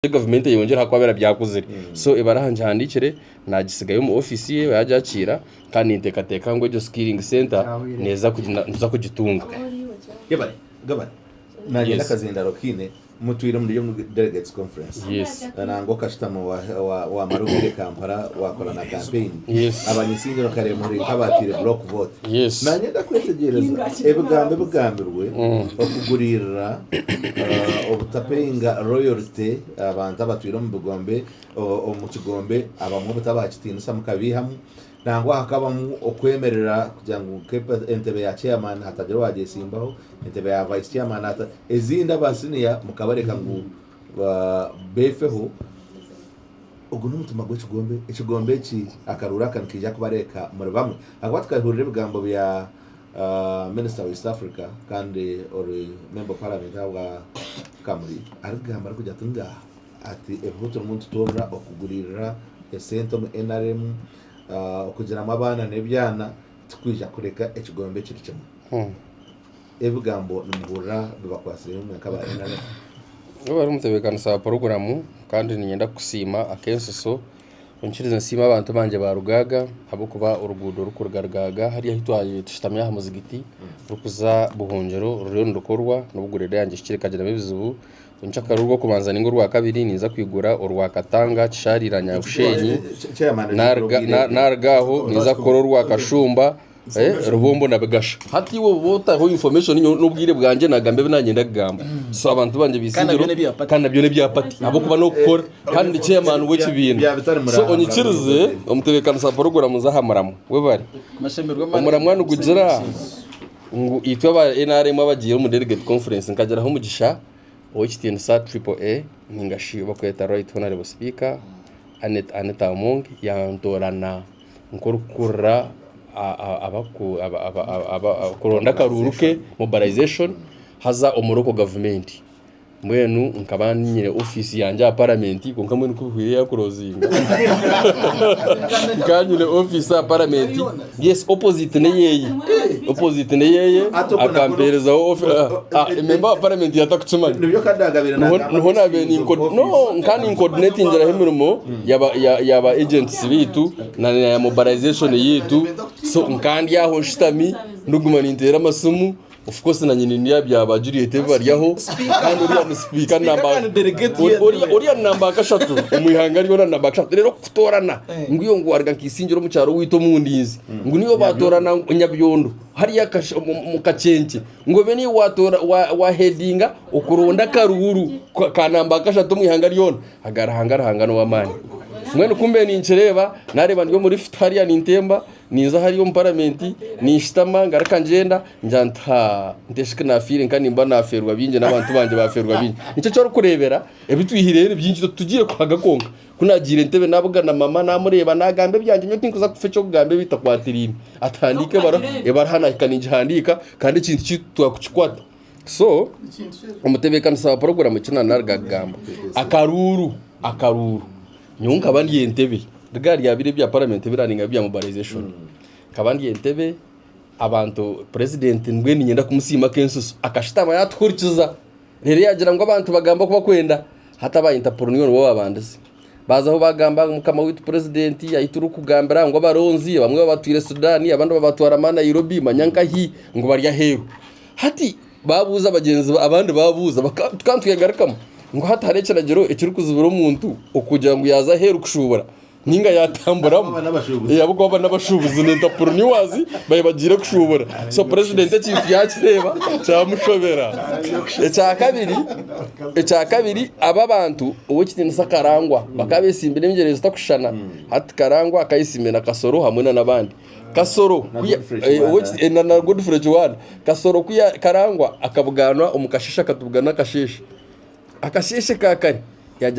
government yongera kwabera byakuzire so ibarahanje handikire nagisigaye mu office ye yajyakira kandi intekateka ngo jo skilling center neza kugitunga yebare gabane nagenda kazindaro kine mutwire muri delegates conference nango kashitamo wa marugire Kampala wakora na campaign abanyisingiro kare muri kabatire block vote nagenda kwetegereza ebugambirwe okugurira obutapinga royalty abantu abatwire mu bugombe mu kigombe abamwe butabakitinisa mukabihamu nangwa hakabamu okwemerera kugira ngo kepa entebe ya chairman hatagira wagesimbaho entebe ya vice chairman hata ezinda basiniya mukabareka ngo befeho ugu n'umutima gw'ikigombe iki akarura kan kija kubareka muri bamwe akwatwahurire bigambo bya Minister of East Africa kandi ori member parliament wa Kamuri arigamba kujya tunga ati ebuto umuntu tobra okugurira esento mu NRM kugira amabana nebyana tukwija kureka ekigombe kiri kimwe ebugambo n'umuhura bibakwasire mu akaba NRM bari mutebekana sa program kandi ninyenda kusima akenso so unchiriza nsima abantu banje barugaga abo kuba urugudo rukurgargaga hariya hitwaye tushitamya ha muzigiti rukuza buhongero ruriyo ndukorwa n'ubugurede yanje kirikagira bizubu unchaka rugo kubanza ningo rwa kabiri niza kwigura urwa Katanga cishariranya ushenyi nargaho niza kororwa Kashumba rubombo na Bigasha hati wo bota ho information n'ubwire bwanje nagambe binagenda gamba so abantu banje bisingiro kandi nabyo ne byapati abo kuba no gukora kandi chairman w'ekibintu so onyikirize omutebekana sa program zahamaramu we bari umuramwa n'ugugira ngo itwa ba NRM abagiye mu delegate conference nkagera ho mugisha OHTNSA AAA ningashi bakweta right honorable speaker Aneta Among yantorana nkorukura kuronda karuruke mobilization haza omuroko government mwenu nkabanyire office yanje ya parliament konka mwenu kuhire ya closing kanyire office ya parliament yes opposite ne yeye akampereza member of parliament yatakutsumanya nibyo kadagabira none be ni no nkani coordinating njara hemirimo yaba agents bitu na ya mobilization yitu so nkandi yaho shitami nduguma nintera amasumu of course na nyini niya byaba Juliet baryaho kandi uriya mu speaker uriya namba kashatu umuyihanga ariyo namba kashatu rero kutorana ngiyo ngo arga kisingiro mu cyaro wito mu ndinzi ngo niyo batorana nyabyondo hariya mu kacenke ngo beni watora wa headinga ukuronda karuru kanamba kashatu umuyihanga ariyo hangara no wamani mwene kumbe ni ncereba nareba ndyo muri fitaria nintemba niza hariyo mu parliament nishitama ngaraka ngenda njanta ndeshika nafire nkani mba naferwa binje n'abantu banje baferwa binje nicyo cyo kurebera ebitwihirere byinji tugiye kwagakonga kunagira entebe nabugana mama namureba nagambe byanje nyo tinkuza kufe cyo kugambe bita kwatirine atandike barahana ikanije handika kandi ikintu cyitwakuchikwata so umutebekana sa program kina naragagamba akaruru nyunga bandi entebe regard yabire bya parliament biraninga bya mobilization kabandi entebe abantu president ngweni nyenda kumusima kensusu akashitama yatwurikiza rero yagira ngo abantu bagamba kuba kwenda hataba interpreneur bo babandise bazaho bagamba mukama witu president yahituru kugambira ngo baronzi bamwe babatwire Sudani abandi babatwara mana Nairobi manyankahi ngo barya heru hati babuza abagenzi abandi babuza bakantwigarikamo ngo hatarekera gero ekiri kuzubura umuntu okugira ngo yaza heru kushubura ninga yatamburamo yabugwa n'abashubuzi n'intapuro niwazi bayibagira kushubura so president cy'ifu yakireba cyamushobera ecya kabiri aba bantu uwo kitinisa Karangwa bakabesimbira imgereza zitakushana hati Karangwa akayisimena Kasoro hamwe n'abandi Kasoro na Godfrey Joan Kasoro kuya Karangwa akabuganwa umukashisha katubugana kasheshe akasheshe kakari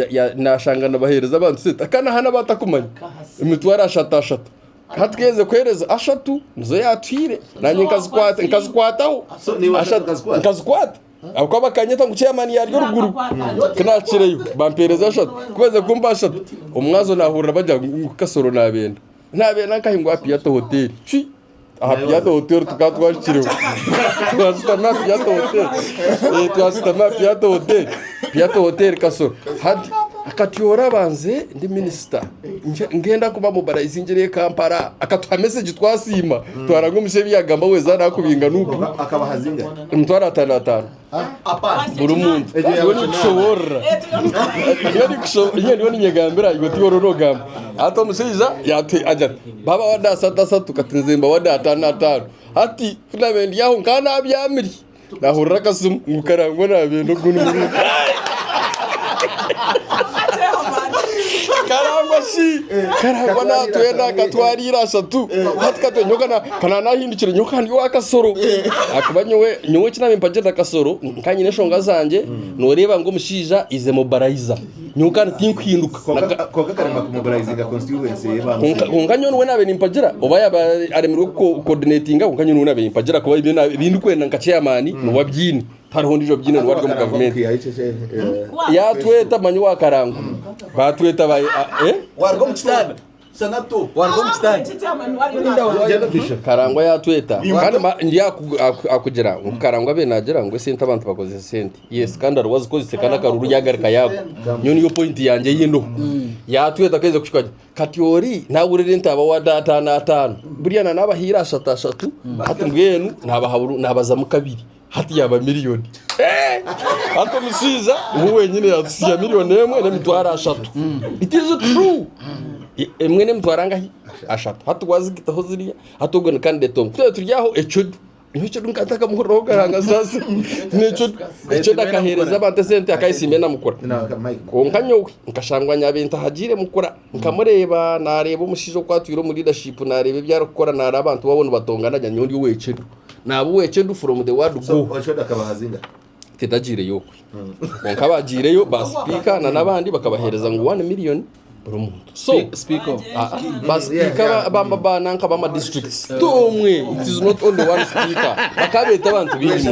ya nashangana bahereza abantu sita kana hana batakumanya imitwara ashata hatweze kwereza ashatu nzo yatwire nanye nkazikwataho nkazikwata akwa bakanyeta ngo chairman yaryo ruguru kanacireyo bampereza ashatu kubeze kumba ashatu umwazo nahurira bajya Kasoro nabenda kahingwa Piato Hotel Piato Hotel tukatwashiriwe twasitama Piato Hotel Piato Hotel Kasoro hadi akatiyora banze ndi minister ngenda kuba mobilizingire Kampala akatwa message twasima twarango mushebi yagamba weza nakubinga nuko akabahazinga mtwara 5 buri muntu yoni kushobora yoni nyegambira igoti yororogamba ato mushiza yate ajya baba wada sata tukatinzemba wada 5 ati kunabendi yaho nkana byamiri nahurira kasum ngukarangwa nabendo gunu karangwa natwenda katwarira shatu hatkate nyokana kana nahindukire nyokandi wakasoro akuba nyowe kiname mpagenda kasoro nkanyine shonga zanje noreba ngo mushija ize mobilizer nyokana tinkwinduka koga karamba ku mobilizinga constituency kunganyo nwe nabe nimpagira oba yaba aremirwe coordinatinga kunganyo nwe nabe nimpagira kuba ibintu kwenda nka chairman no wabyini hariho ndijo byine rwarwo mu government yatweta manyi wakarango batweta ba warwo mu kitanda sanato warwo mu kitanda karangwa yatweta kandi ndi akugera karangwa be nagira ngo sente abantu bakoze sente yes kandi arwaze ko zisekana karuru yagarika yabo nyoni yo point yanje yino yatweta keze kushikanye katiori nawe urente aba wa data na 5 buriya nabahira shatu hati ngwenu nabahaburu nabaza mu kabiri hati yaba miliyoni hato musiza ubu wenyine yatusiya miliyoni emwe n'emitwara 3 it is true emwe n'emitwara ashatu hatu wazigitaho ziriya hato gone kandi tom turyaho nicyo nkataka muhoro garanga sasa nicyo dakahereza abantu sente akayisimena mukora konkanyo nkashangwa nyabenta hagire mukora nkamureba nareba umushizo kwatwiro muri leadership nareba byarokora nara abantu babona batongana nyonyori wecedu nabo wecedu from the word go washoda kabahazinga tetagire yo konkabagire yo ba speaker na nabandi bakabahereza ngo 1 million so speaker speaker bamba nanka bama districts tomwe it is not only one speaker bakabeta abantu bindi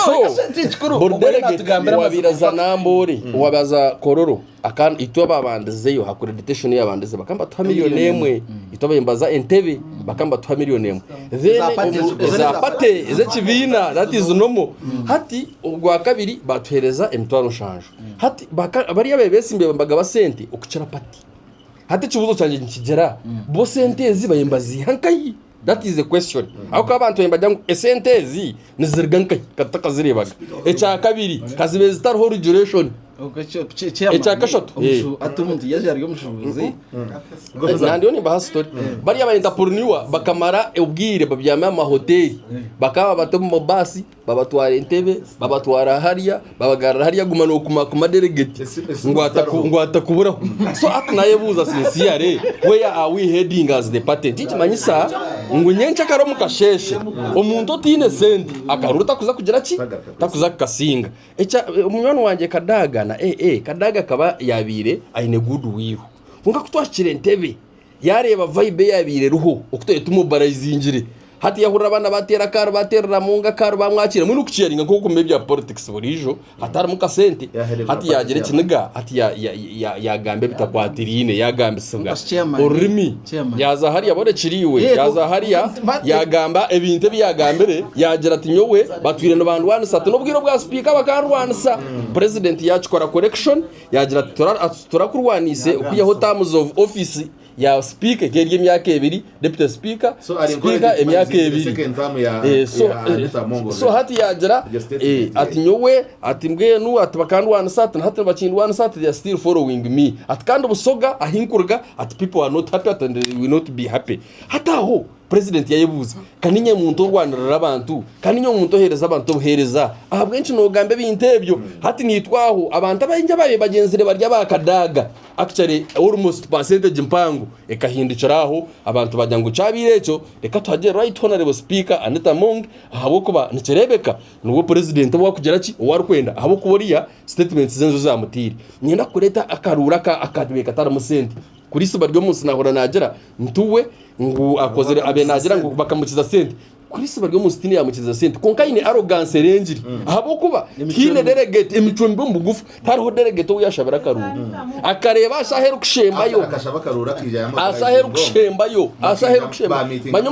so bordelegate wabiraza nambore wabaza kororo akan itoba bandezeyo accreditation y'abandeze bakamba 2 million emwe itoba imbaza entebe bakamba 2 million emwe zapate ze kibina that is nomo hati ubwa kabiri batwereza emtwaro shanje hati bari yabebese imbe mbaga basente ukucara pati hati kibuzo cyanje nkigera bo sentezi bayembazi hankayi that is the question ako abantu yembaga ngo sentezi nizirgankayi kataka zirebaga echa kabiri kazibeze star whole duration echakashatu atumundi yaje mushubuzi nandi oni bahas story bari yabayenda porniwa bakamara ubwire babyama ama hotel bakaba batomo mabasi babatwara entebe babatwara hariya babagarara hariya gumano kuma delegate ngwata kuburaho so atnaye buza sincere where are we heading as the patent ikimanyisa ngunyencha karo mukasheshe umuntu tine sente akaruta kuza kugira ki takuza kasinga echa umunyano wanje kadaga na kadaga kaba yabire aine good will kunga kutwashire entebe yareba vibe yabire ruho okutoye tumubarayizinjire hati yahura abana batera karo batera munga karo bamwakira muri kuciyaringa nko kumbe bya politics burijo hatari muka sente hati yagere kiniga hati yagambe bitakwatirine yagambe singa urimi yaza hari yabone kiriwe yaza hari yagamba ebinte byagambere yagira ati nyowe batwire no bantu wanisa nobwiro bwa speaker bakarwanisa president yachikora correction yagira ati turakurwanise ukuyeho terms of office ya speaker gerye myaka 2 deputy speaker speaker emyaka 2 so hati yagira ati nyowe ati mbwenu ati bakandwana sat hati bakindwana sat they are still following me ati kandi busoga ahinkurga ati people are not happy and they will not be happy hataho president yayibuza kaninye muntu rwanira abantu kaninye muntu hereza abantu buhereza ahabwenshi no gambe bintebyo hati nitwaho abantu abayinja babe bagenzire barya bakadaga actually almost percentage mpango ekahindicaraho abantu bajya ngo cabirecho reka twaje right honorable speaker Anita Mong ahabo kuba nicerebeka nuwo president wa kugera ki wari kwenda ahabo kuboriya statements zenzo zamutiri nyenda kureta akarura ka akadwe katara musente kuri suba ryo munsi nahora nagera ntuwe ngo akozere abe nagira ngo bakamukiza sente kuri se baryo musitini yamukiza sente konka ine arrogance renjiri ahabo kuba kine delegate emicumbi mbugufu tariho delegate uyashabira karuru akareba ashaheru kushembayo ashaheru kushembayo banyo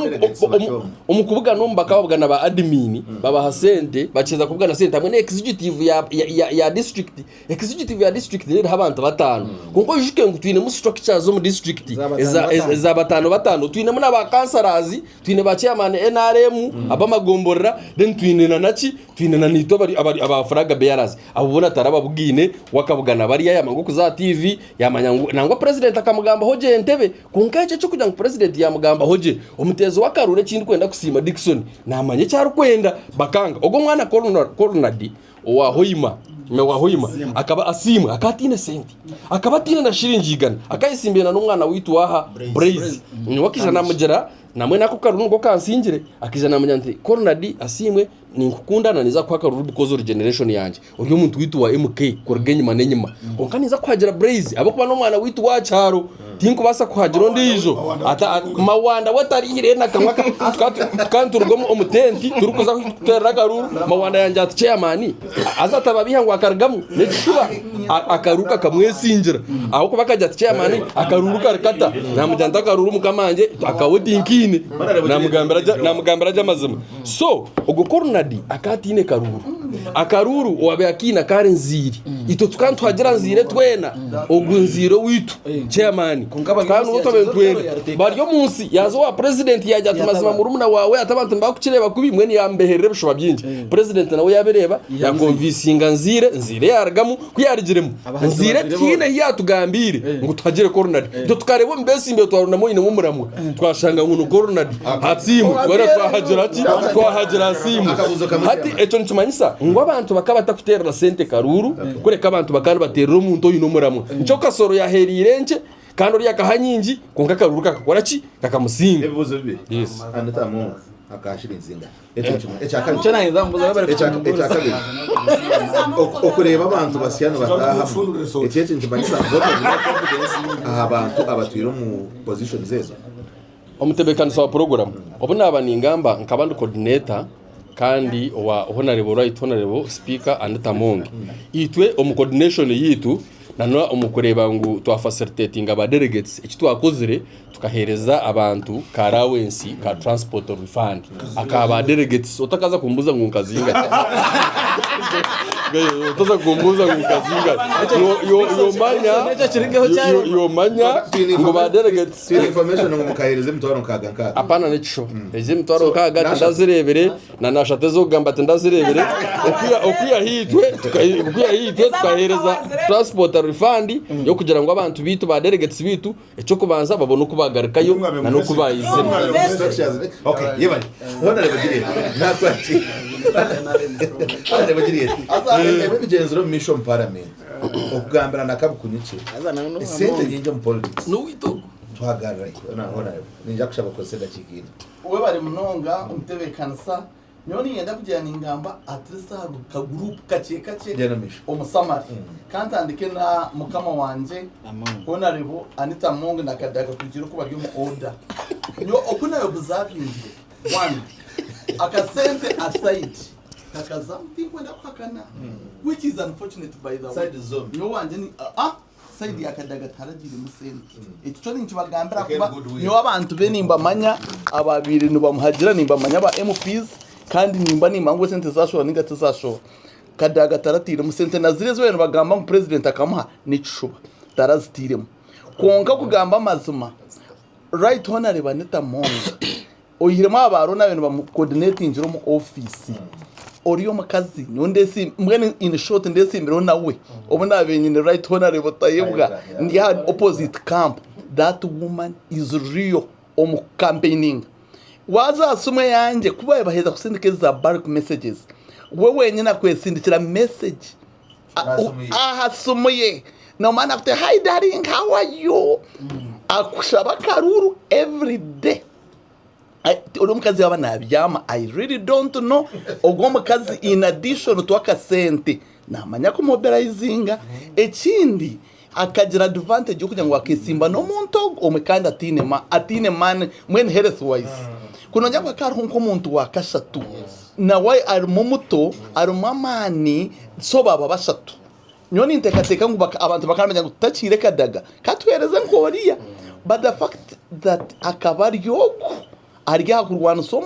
umukubuga no mbakababwana ba admin baba hasente bakiza kubwana sente hamwe na executive ya district rero abantu batanu kuko yishike ngo twine mu structure zo mu district za batanu twine muna ba kansarazi twine ba chairman NRM abamagomborera then twine na nachi twine na nito bari abafraga bearers abubona tarababugine wakabugana bari yamango kuza TV yamanyango nangwa president akamugamba hoje entebe kunkaje cyo kujya ngo president yamugamba hoje umutezo wakarure kindi kwenda kusima Dickson namanye cyaro kwenda bakanga ogo mwana coronadi owahoyima akaba asimwe akatine senti akaba tine na shiringigana akayisimbena n'umwana witu waha Braze ni wakija namugera namwe nako karunu ngo kansingire akijana munyanti coronadi asimwe ni nkukundana niza kwa karuru because of generation yanje uri umuntu witu wa MK korgenye manenyima konkaniza kwagira Braze abo kuba n'umwana witu wa cyaro tinko basa kwagira ndijo ata mawanda watarihire nakamwa kanturugamo umutenti turukuza kutera karuru mawanda yanje ati chairman azataba bihangwa akargamu nechuba akaruka kamwesinjira aho kuba kajya ati chairman akaruruka rakata namujyanta karuru mukamanje akawodinkine namugambira jamazima so ugukorunadi akatine akaruru wabe akina karenziri ito tukantu hagira nzire twena ogunziro witu chairman kanu utobentwena baryo munsi yazo wa president yajya tumazima murumuna wawe atabantu mbakukireba kubi mwe ni yambeherere bishoba byinji president nawe yabereba yakonvisinga nzire yaragamu kuyarigiremo nzire kine yatugambire ngo tuhagire coronary ito tukarebo mbese imbe twarunamo ine mumuramwe twashanga ngo coronary hatsimu twara twahagera simu hati echo ntumanyisa ngo abantu bakabata kuterera sente karuru kureka abantu bakana baterera umuntu uyu nomuramwe nco kasoro yaherirenje kandi uri yakahanyinji konka karuru kakakora ki kakamusinga ebuzo bibi yes anata mu akashira inzinga okureba abantu basyano bataha ekyete ntumanyisa abantu abatwiro mu position zezo omutebekani sawa program obuna abaningamba nkabandi coordinator kandi wa honorable speaker Anita Mongi itwe coordination yitu nanwa umukureba ngo twa facilitating aba delegates iki twakozire tukahereza abantu karawensi ka transport refund akaba delegates utakaza kumbuza ngo nkazinga toza kumbuza ngo nkazinga yo manya ngo ba delegates information ngo mukahereze mutwaro kaganka apana necho eze mutwaro kaga ndazirebere na nashatezo gamba ndazirebere okuya hitwe tukahereza transport refund yo kugira ngo abantu bitu ba delegates bitu eco kubanza babone kubagarikayo na no kubayizema okay yebali hona lebagire nakwati lebagire ebigenzero mission parliament okugambira nakabukunyice sente nyinje mu politics no wito tuhagarara hona ninja kushaba koseda chikini we bari munonga umtebekansa nyoni yenda kujyana ingamba atresa ka group kace umusamari kandi andike na mukama wanje honorable Anita Mongi nakadaga kugira ko bari mu order yo okuna yo buzabinje one akasente aside kakaza mtingwenda kwakana which is unfortunate by the way side zone no wanje ni side yakadaga taragire musente icyo ni kibagambira kuba nyo abantu be nimba manya ababiri nubamuhagira nimba manya ba MPs kandi nimba nimangwe sente zashora ninga tuzashora kadaga taratire musente nazirezwe abantu bagamba mu president akamuha nicuba tarazitiremo konka kugamba amazuma right honorable Anita Mongi oyiremo abaro n'abantu bamu coordinating mu office oriyo makazi ndesi mwene in short ndesi imbere nawe obona abenyine right honorable tayebwa ndi opposite camp that woman is real campaigning waza asumwe yanje kuba baheza kusindikeza bulk messages wewe nyina kwesindikira message ahasumuye no man after hi darling how are you akushaba karuru every day mukazi waba nabyama I really don't know ogwo mukazi in addition to akasente namanya ko mobilizinga ekindi akagira advantage yo kugira ngo akesimba no muntu omukanda atine man when health wise kunonja kwa karo nk'omuntu wa kashatu nawe ari mu muto ari mu amani so baba bashatu nyoni ntekateka ngo abantu bakamenya ngo tutacire kadaga katwereze nkoriya but the fact that akabaryoko arya kurwana so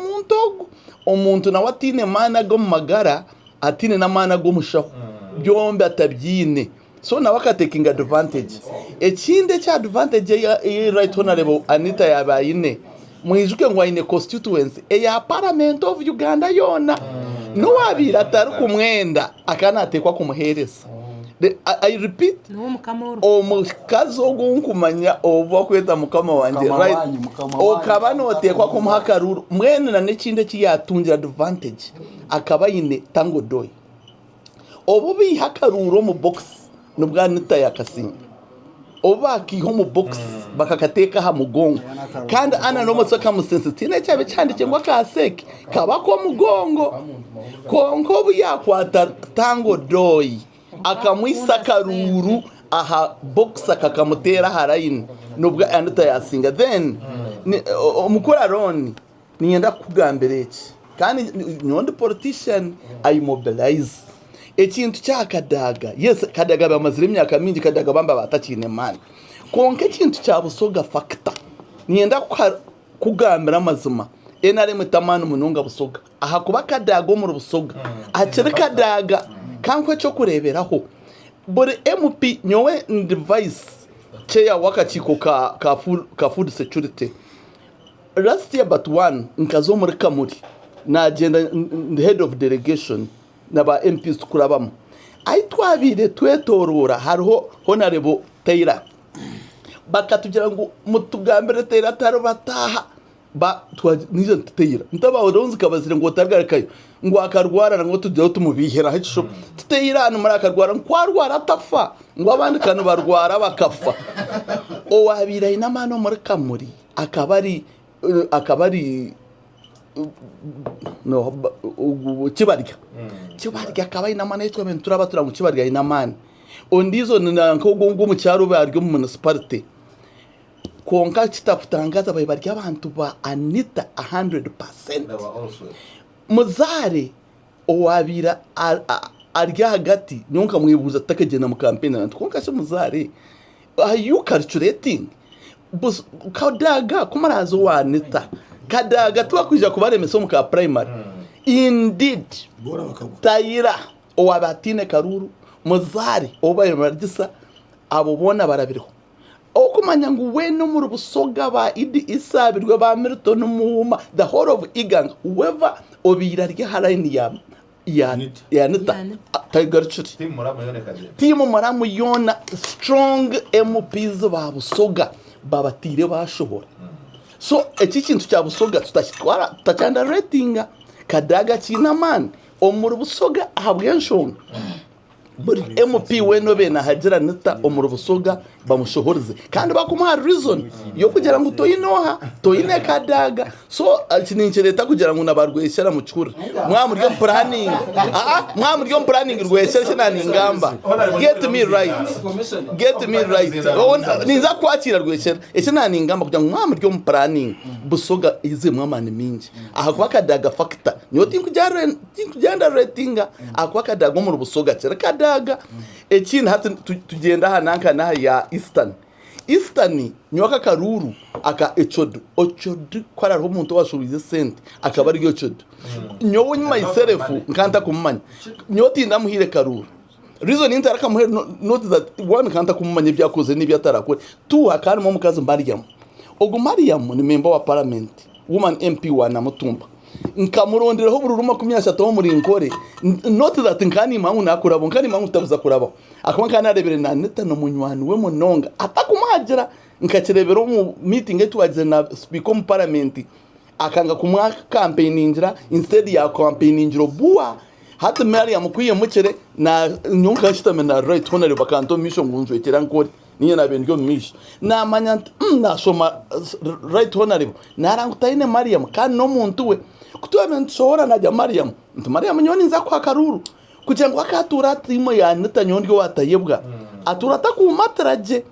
umuntu nawe atine mana go magara atine na mana go mushaho byombi atabyine so nawe akatekinga advantage ekinde cya advantage ya right honorable Anita yabayine mwijuke ngo ayine constituency ya parliament of Uganda yona no wabira atari kumwenda akanatekwa kumuhereza I repeat omukazo gunkumanya obo kweta mukama wanje right okaba notekwa kumuhakaruru mwene na nekinde kiyatungira advantage akaba yine Tango Doi obo bihakaruro mu box nubwo Anita yakasinga obakiho mu box bakakateka ha mugongo kandi ana no musaka mu sensitive cyabe cyandike ngo akaseke kaba ko mugongo konko buyakwata Tango Doi akamwisakaruru aha box akakamutera harayini nubwo Anita yasinga then umukora Ron niyenda kugambere iki kandi nyondi politician ay mobilize ekintu cyakadaga yes kadaga bamazira imyaka mingi kadaga bamba batakine mani konke kintu cyabusoga factor niyenda kugambira amazima enare mutamana umununga busoga aha kuba kadaga mu busoga akire kadaga kanko cyo kureberaho bore MP nyowe device cheya wakachiko ka food security last year but one nkazo muri kamuri na agenda the head of delegation naba MPs tukurabamo aitwabire twetorora hariho honorable Taylor bakatugira ngo mutugambire Taylor tarubataha ba nizo Taylor ntaba odonzi kabazire ngo tagarakayo ngo akarwara ngo tujye tumubihera hisho Taylor no marakarwara nkwarwara atafa ngo abandi kanu barwara bakafa owabira inamano muri kamuri akabari no kibarya akaba inamana yitwa mentura mu kibarya inamana ondizo nanko gongo mu cyaro baryo mu municipality konka kitafutangaza barya abantu ba Anita 100% muzare owabira arya hagati nyonka mwibuza takagena mu campaign nantu konka se muzare are you calculating bus kadaga kumarazo wa Anita kadaga twakwija kubaremeso mu ka primary indeed Taylor owabatine karuru muzari obaye margisa abo bona barabiriho okumanya ngo we no muri busoga ba Idi Isabirwe ba Milton Muhuma the whole of Iganga whoever obira rye haraini ya Anita Tigerchuri timu maramu yona strong MPs ba busoga babatire bashobora so iki kintu cya busoga tutashitwara tutachanda ratinga kadaga kinamani omuri busoga ahabwenshonga buri MP weno bena hagira Anita omuri busoga bamushohoreze kandi bakumuha reason yo kugira ngo toyine kadaga so kininche leta kugira ngo nabarweshyara mu cyura mwamuryo planning rweshyara kinani ngamba get me right ninza kwakira rweshyara kinani ngamba kugira ngo mwamuryo planning busoga ize mwamane mingi aha kwa kadaga factor nyoti kujyanda ratinga akwa kadaga mu busoga cyera kadaga ekindi hati tugenda hananka na ya Eastern nyoka karuru aka ochodo kwara ro muntu washubize sente akaba ari ochodo nyowe myself nkanta kumanya nyoti ndamuhire karuru reason intara muhere note that one nkanta kumanya byakoze nibyo atarakore tu akari mu mukazi Mariam ni member wa parliament woman MP wana Mutumba nkamuronderaho bururuma 13 muri nkore note that nkani mangu nakurabo nkani mangu tabuza kurabo akoma kanarebere na Anita no munywani we munonga atakumajira nkakirebero mu meeting etwagize na speaker mu parliament akanga kumwa campaigningira instead ya campaigningira buwa hata Mariam kwiye mukere na nyonka shitame na right honorable bakanto mission ngunjwetera nkore niyo nabendyo mish na manya na soma right honorable narangutayine Mariam kandi no muntu we kutuwa nshobora najya Mariam nyoni nza kwa karuru kugira ngo akatura timo ya Anita nyondi watayebwa atura takumatraje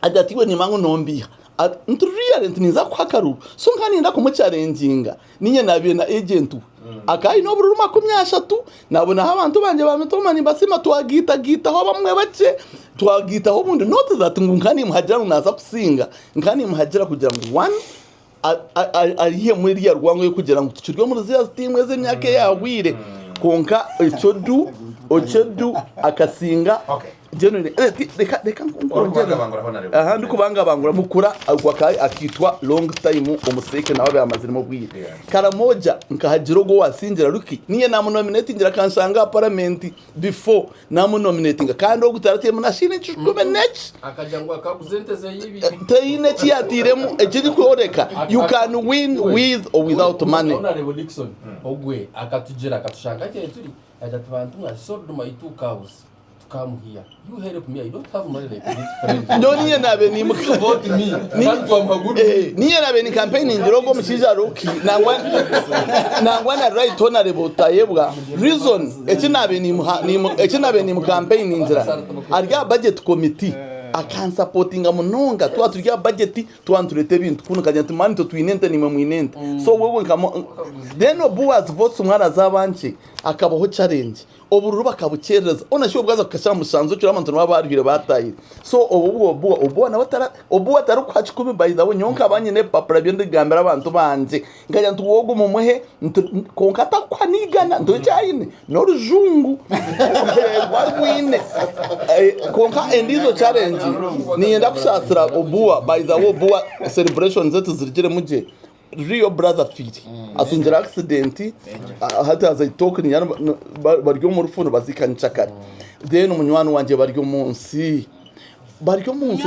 adatiwe ni mangu nombiha nturiya niza kwakaru so nkaninda kumucarenginga ninye nabiye na agent akayi no bururu 30 nabona abantu banje bamitoma nimbasima twagita ho bamwe bace twagita ho bundi not that nkani muhajira unaza kusinga nkani muhajira kugira ngo one ariye muri riya rwango yo kugira ngo tucirwe muri ziya steam z'imyaka yawire konka ochedu akasinga generally reka ngongera ndikubanga bangura mukura agwakaye akitwa long time umuseke nawe bamazirimo bwiye karamoja nkahagiro go wasingira ruki niye namunominating akansanga parliament before namunominating kandi ogutaratie munashine chukube next akajangwa akakuzenteze yibi tayine chiyatiremu ekiri koreka you can win with or without money honorable Dixon ogwe akatujira akatushanga cyane turi ajatubantu ngasoduma itukaus come here you help me I don't have money like this friend no niye nabe ni vote me niye nabe ni campaign ndirogo mushiza ruki nangwa na right honorable tayebwa reason ekinabe ni mu campaign injira arya budget committee akan supportinga munonga turya budget twanturete bintu kuno kajya mani to twinente ni mwinente so wewe nkamo then obuwas votes umwana zabanche akabaho challenge obururu bakabukereza onasho bwaza kukasha musanzo cyo abantu babarwire bataye so obu na batara obu atari kwachi kumi by the way nyonka abanyene papra byo ndigambira abantu banje ngajya ntuwogo mu muhe konkata kwanigana ndo cyayine no rujungu wagwine konka endizo challenge nienda kushasira obuwa by the way obuwa celebrations zetu zirigire muje Rio brother feet atungira accident hata aza token yana baryo mu rufundo bazikanchakari then umunywani wanje baryo munsi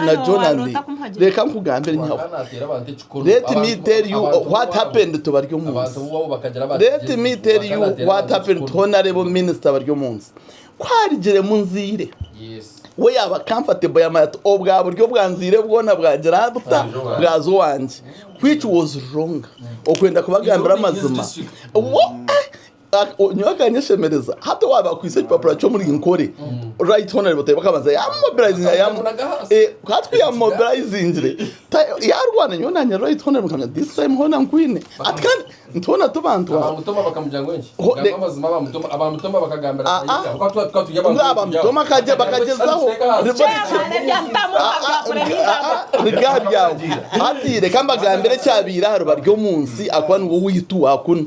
na Jonathan reka nkugambire nyawo let me tell you what happened to baryo munsi let me tell you what happened to honorable minister baryo munsi kwarigire munzire yes we yaba comfortable yamato obwa buryo bwanzire bwona bwagera buta bwazo wanje which was wrong okwenda kubagambira amazima nyoka nyeshemereza hata waba kwise papura cyo muri inkore right honorable bateye bakabanza ya mobilizing katwi ya mobilizing yarwana nyonanya right honorable kamya this time hona nkwine atkan ntona tubantu abamutoma bakamujyango wenshi amazima abamutoma bakagambira abamutoma kaje bakagezaho ati reka mbagambire cyabira haro baryo munsi akwana ngo witu wakun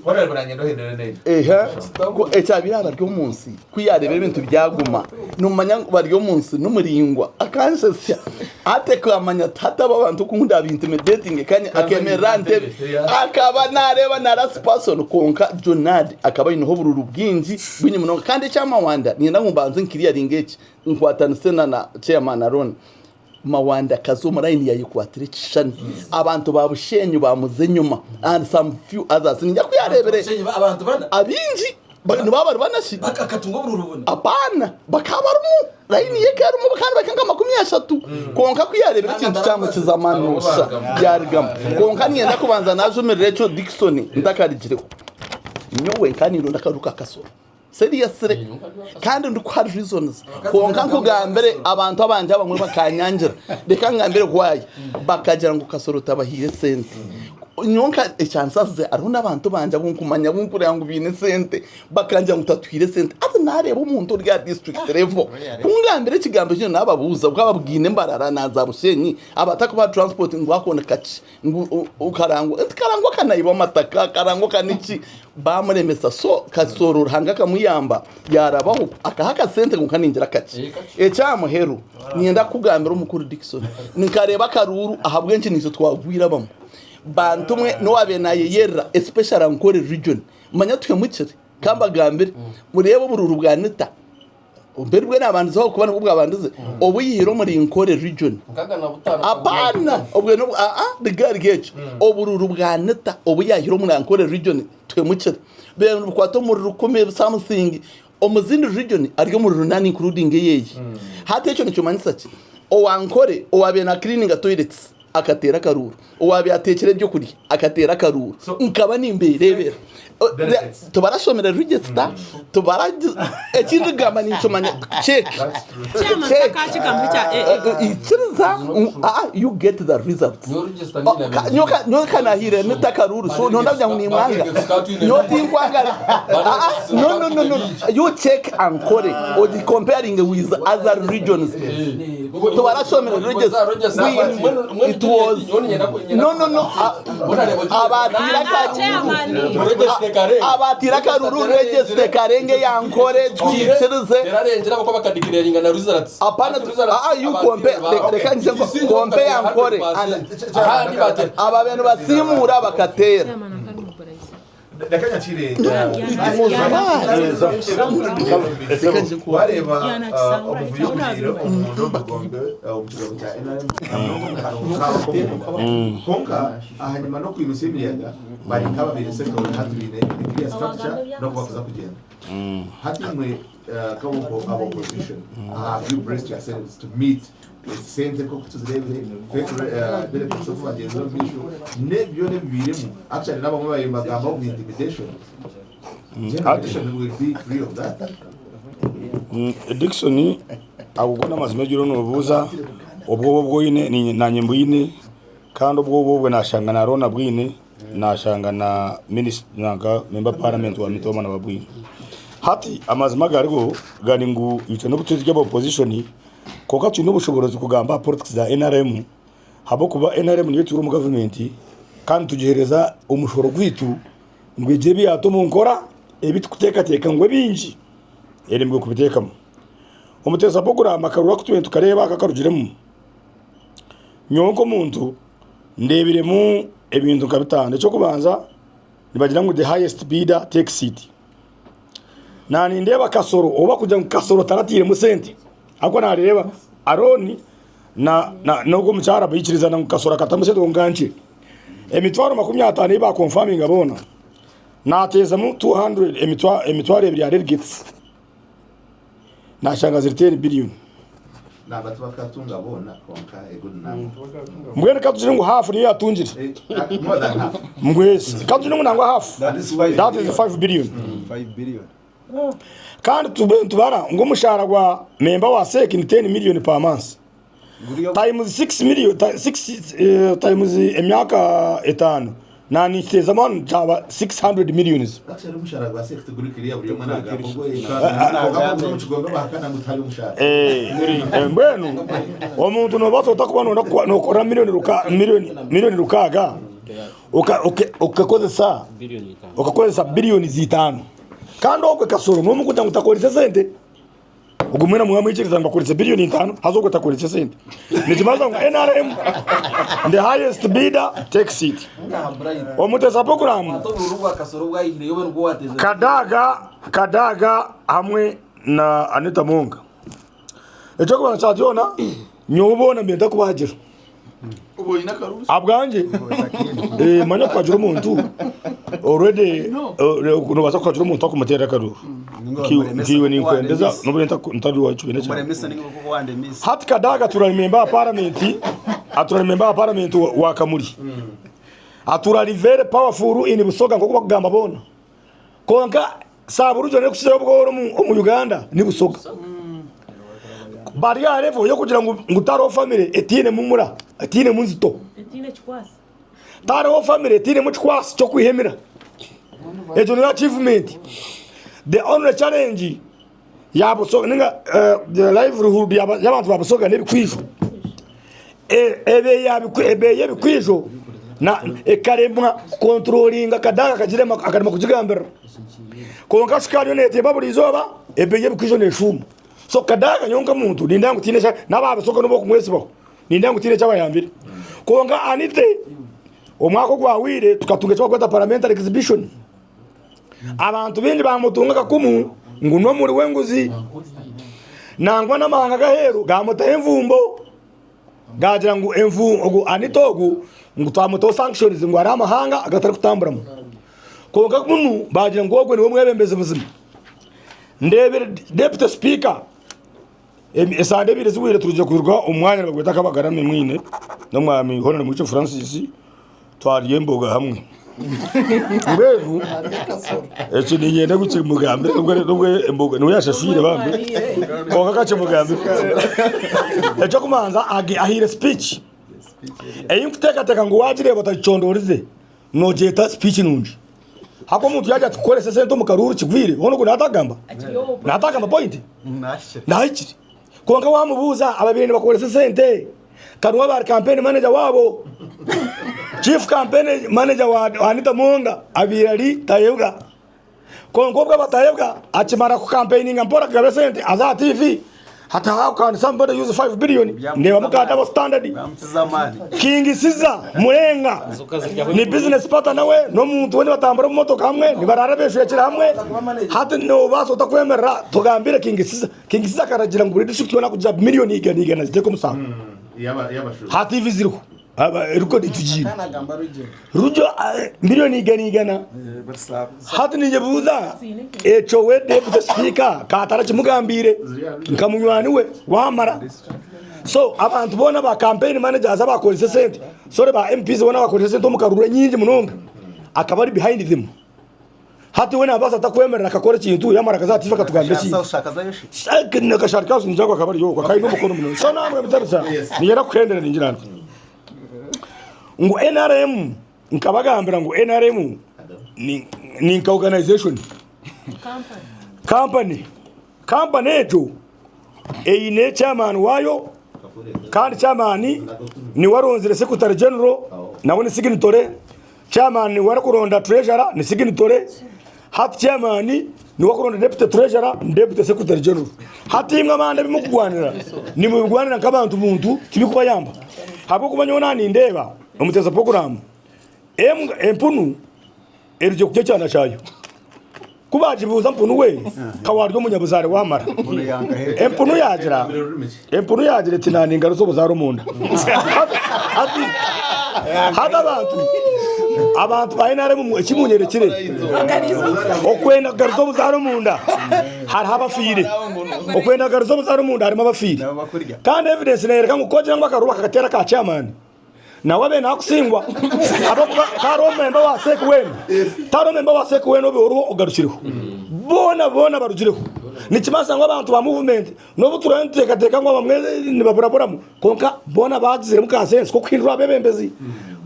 ko ecyabira baryo munsi kwiyarebera ibintu byaguma numanya baryo munsi numuringwa akansesya ate kwamanya tata abantu kunda intimidating kanya akemerante akaba nareba na last person konka Jonad akaba ino bururu bwinji bwinyi muno kandi cyama wanda nienda ngumbanze nkiriya ringeki nkwatana sena na chairman Aron mawanda kazoma line yayikwatire kishani abantu babushenyu bamuze nyuma and some few others njya kuyarebere abantu bana abinji bantu babari banashi bakatungo burubona apana bakabarumu line yeke yarumu kandi bakanga 30 konka kuyarebera ikintu cyamukiza manusha yarigama konka nienda kubanza nazo Recho Dixon ndakarigireho nyowe kandi ndakaruka kasoro seriously kandi ndukwari reasons konka nkugambere abantu abanje abamwe bakanyangira reka ngambere kwaye bakagira ngo kasoro tabahire sente nyonka chances aruna abantu banje bunkumanya bunkure yangu bine sente bakanja ngutatwire sente ati nareba umuntu rya district level kungambere kigambo cyo nababuza bwababwine mbarara naza bushenyi abataka ba transport ngwakona kaci ukarangwa kanayiba mataka karangwa kaniki bamuremesa so kasoro hanga kamuyamba yarabaho akahaka sente ngukaningira kaci ecyamuheru nienda kugambira umukuru Dixon nikareba karuru ahabwenje nizo twagwira bamwe bantumwe no wabenaye yera especially ankore region manya twemukire kambagambire murebe bururu bwanita umberwe nabantu zo kubana ubwo abanduze obuyiro muri inkore region apana obwe no the girl gate obururu bwanita obuyahiro muri ankore region twemukire be kwato muri rukomeye something omuzindi region aryo muri runani including yeyi hata icyo nicyo manisa ki owankore owabena cleaning toilets akatera karuru owabiatekere byo kuri akatera karuru nkaba nimberebera tubarashomera register tubara ekindi gama nincomanya check you get the result nyoka na hire nitakaruru so ndabya nimwanga nyoti kwanga no you check and correct or the comparing with other regions tubarashomera register it was no abatira karuru register karenge yankore twitirize yararengera bako bakadikireringa na results apana you compare compare yankore aba bantu basimura bakatera Dakanya chile wareba ubuvuyumiro umuntu bagombe umukiro cya konka ahanyuma no kwimisa imiyaga bari kababiri sector hatubine clear structure no kubaza kugenda hatimwe kabo opposition have you braced yourselves to meet sente ko tuzirebere delegates of agenda issue nebyo nebirimo actually nabo babaye magambo of intimidation will be free of that Dickson agukona mazimejuro nobuza obwo bwoyine ni nanyembo yine kandi obwo nashanga na Rona bwine nashanga na minister nanga member parliament wa mitoma na babwine hati amazima garigo ganingu yite no kutuzije opposition koka tuno bushoborazi kugamba politics za NRM habo kuba NRM niyo turi mu government kandi tugihereza umushoro gwitu ngweje biyatomo nkora ebituteka teka ngwe binji erembwe kubitekamo umuteza bogura makarura kutuye tukareba akakarugiremo nyonko muntu ndebiremo ebintu kabitande cyo kubanza nibagira ngo the highest bidder take seat nani ndeba kasoro oba kujya kasoro taratire mu sente ako nareba aroni na nubwo mucyara bayikiriza na kasora katamuse nganje emitwaro 50 iba confirming abona nateza mu 200 emitwaro ebiri ya delegates nashanga ziteri billion nabatu bakatunga bona konka good number mwene katujire ngo half niyo yatungire more than half mwese katujire ngo nangwa half that is 5 billion 5 billion kandi tubara ngo mushara gwa member wa SEC ni 10 million per month times 6 million 6 times emyaka 5 nani tezamon jaba 600 millions actually mushara gwa SEC tugurikiriya buri mwana agapo mukigonga bakana mutari mushara mbwenu omuntu no baso takubano no kora million rukaga ukakozesa bilioni 5 kandi okwe kasoro no mukuta ngutakorisa sente ugumena mwamwikiriza ngakorisa bilioni 5 hazoko takorisa sente nikimaza ngo NRM the highest bidder take seat omuteza program kadaga hamwe na Anita Monga ejo kubana cyajona nyobona mbenda kubagira ubo ina karusi abwanje manya kwajura umuntu already no basa kwajura umuntu akumutera karu kiwe ni kwendeza no benta ntari wacu bene cyane hat kadaga turarememba parliament wa Kamuri aturari very powerful in Busoga ngo kugamba bona konka saburujo ne kushira bwo mu Uganda ni Busoga bariya level yo kugira ngo ngutaro family etine mumura etine munzito etine chikwasi taro family etine mu chikwasi cyo kwihemera ejo ni achievement the only challenge ya Busoga ninga the livelihood y'abantu ba Busoga ne bikwijo ebe yabikwijo na ekaremwa controlling kadaga kagirema akarema kugigambira konka shikari nete baburizoba ebe yabikwijo ne shumu so kadaga nyonga muntu nindangu tinesha nababa soko no bokumwesi bako nindangu tinesha abayambire konga anite omwako gwawire tukatunga cyo kwata parliamentary exhibition abantu bindi bamutunga kakumu nguno muri wenguzi nangwa namahanga gaheru gamuta emvumbo gagira ngo emvu anitogu ngutamuto sanctions ngo ari amahanga agatari kutamburamo konga kunu bagira ngo ogwe niwe mwebembeze buzima ndebere deputy speaker esande bire ziwire turuje kurwa umwanya bagweta kabagarame mwine no mwami honore mu cyo Francis twariye mboga hamwe Mbegu echo ni yenda guce mugambe ubwo emboga no yashashire bambe konga kace mugambe echo kumanza ahire speech eyimfuteka teka ngo wajire batachondorize no jeta speech nundi hako muntu yaje tukore sese ndo mukaruru kigwire hono natagamba point nachi konga wamubuza ababiri bakore sese kanwa bar campaign manager wabo chief campaign manager wa Anita Monga abirali tayebwa kongobwa batayebwa achimara ku campaigning mpora gabesente aza TV hata how can somebody use 5 billion ndewa mukata standard King Siza Murenga ni business partner nawe no muntu wene batambura mu motoka hamwe ni bararabeshuye kira hamwe hata no baso takwemera tugambire King Siza karagira ngo buri shukyo na kuja million igana ziteko musanga hata TV ziriho ruko itujira rujo milioni igana hati nije buza echo we deputy speaker katara kimugambire nkamunywani we wamara so abantu bona ba campaign managers abakolise sente sore ba MPs bona bakolise sente mukarura nyingi munonga akaba ari behind them hati wena abasa takwemerera akakora ikintu yamara kazatifa katugambye ki saka nakasharika sinjagwa akaba ari yo kai no mukono muno so namwe bitarisa niyera kwendera ninjirana ngo NRM nkabagambira ngo NRM ni organization company ejo eyine chairman wayo kandi chairman ni waronzire secretary general nawe ni signatory chairman ni warakuronda treasurer ni signatory hat chairman ni wakuronda deputy treasurer deputy secretary general hati mwamande bimukugwanira ni mubigwanira nk'abantu muntu tibikuba yamba habo kubanyona ni ndeba umuteza program empunu erije kujya cyana cyayo kubajibuza mpunu we kawaryo munyabuzare wamara empunu yagira tinani ngaro zo buzaro munda hada abantu bayinare mu kimunyerekire okwenda garzo buzaro munda hari abafire okwenda garzo buzaro munda harimo abafire kandi evidence nereka ngo koje ngo akaruba kakatera ka chairman na wabe na kusingwa abo karomemba waseke weno beruho ogarukireho bona barugireho nikimasa ngo abantu ba movement no buturante kateka ngo bamwe ni baburaburamo konka bona bagizire mu consensus ko kwindura bebembezi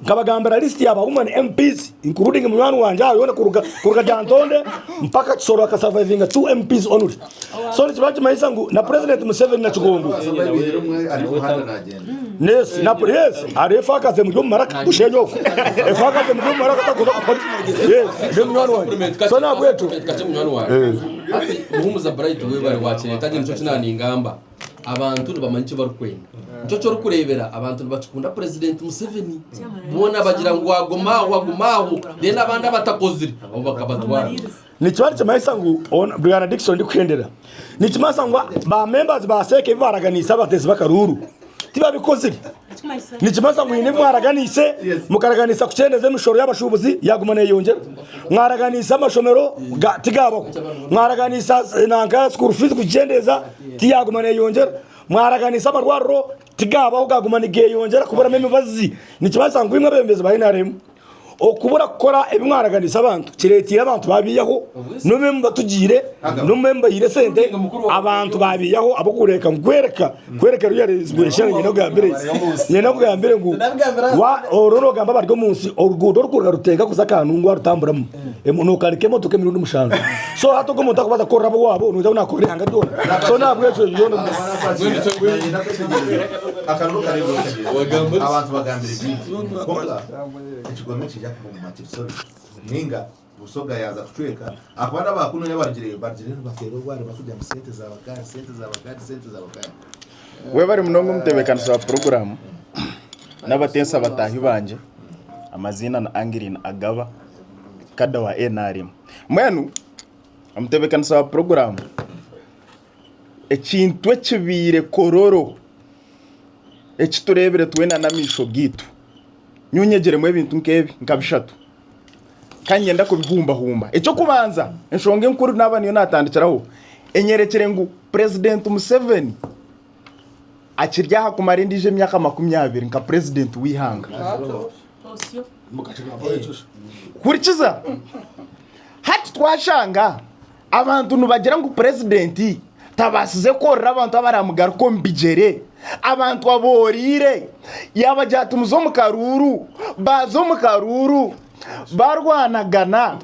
kabagambira list yaba women MPs including munwana wanje ayone kuruga jantonde mpaka kisoro akasurviving 2 MPs only so nikibaje mayisa ngo na president Museveni na Kigongo Yes, arefakaze mu maraka bushenyoko efakaze mu maraka takuza yes munwana wanje so na bwetu kache munwana wanje muhumuza bright we bari wakire taje nico kinani ingamba abantu bamanyice barukwenda nico cyo rukurebera abantu bacukunda president Museveni bona bagira ngo wagumaho then abandi batakozira abo bakabatwara nikibaje cyamahisa ngo Brian Dixon ndikwendera nikimasa ngo ba members ba seke baraganisa batezi bakaruru tiba bikozire nikimasa ngo ine mwaraganise mukaraganisa kucendeze mishoro y'abashubuzi yagumane yongera mwaraganisa amashomero tigabo mwaraganisa nanga school fees kucendeza tiyagumane yongera mwaraganisa amarwaro tigabo gagumane ge yongera kubura memibazi nikimasa ngo imwe bembeze bayinaremo okubura gukora ebimwaraganisa abantu kiretira abantu babiyaho no memba tugire no memba yire sente abantu babiyaho abo kureka kwereka ruyare zibeshanye nyina bwambere ngo wa ororo gamba baryo munsi orugudo rukurura rutega kuzakantu ngo rutamburamo no karikemo tukemirundi mushanga so hato ko muntu akubaza korabo wabo nuza unakore hanga dona so nabwejo yono akaruka rero abantu bagambira ikigome kijya mu matisori ninga busoga yaza kucweka akwana bakuno yabarigire bakero rwari bakujya mu sente za bakari we bari munongo mutebekanisa program n'abatensa batahi banje amazina na Angeline Agaba kada wa NRM mwenu amutebekanisa program ekintu ekibire kororo ekiturebere twena namisho gitu nyunyegere mu ebintu nkebi nkabishatu kanyenda ko bihumba eco kubanza enshonge nkuru nabani yo natandikiraho enyerekere ngo president Museveni akiryaha kumara indije imyaka 20 nka president wihanga kurikiza hati twashanga abantu nubagira ngo president tabasize korera abantu abaramugara ko mbigere abantu aborire yabajyata umuzo mu karuru bazo mu karuru barwanagana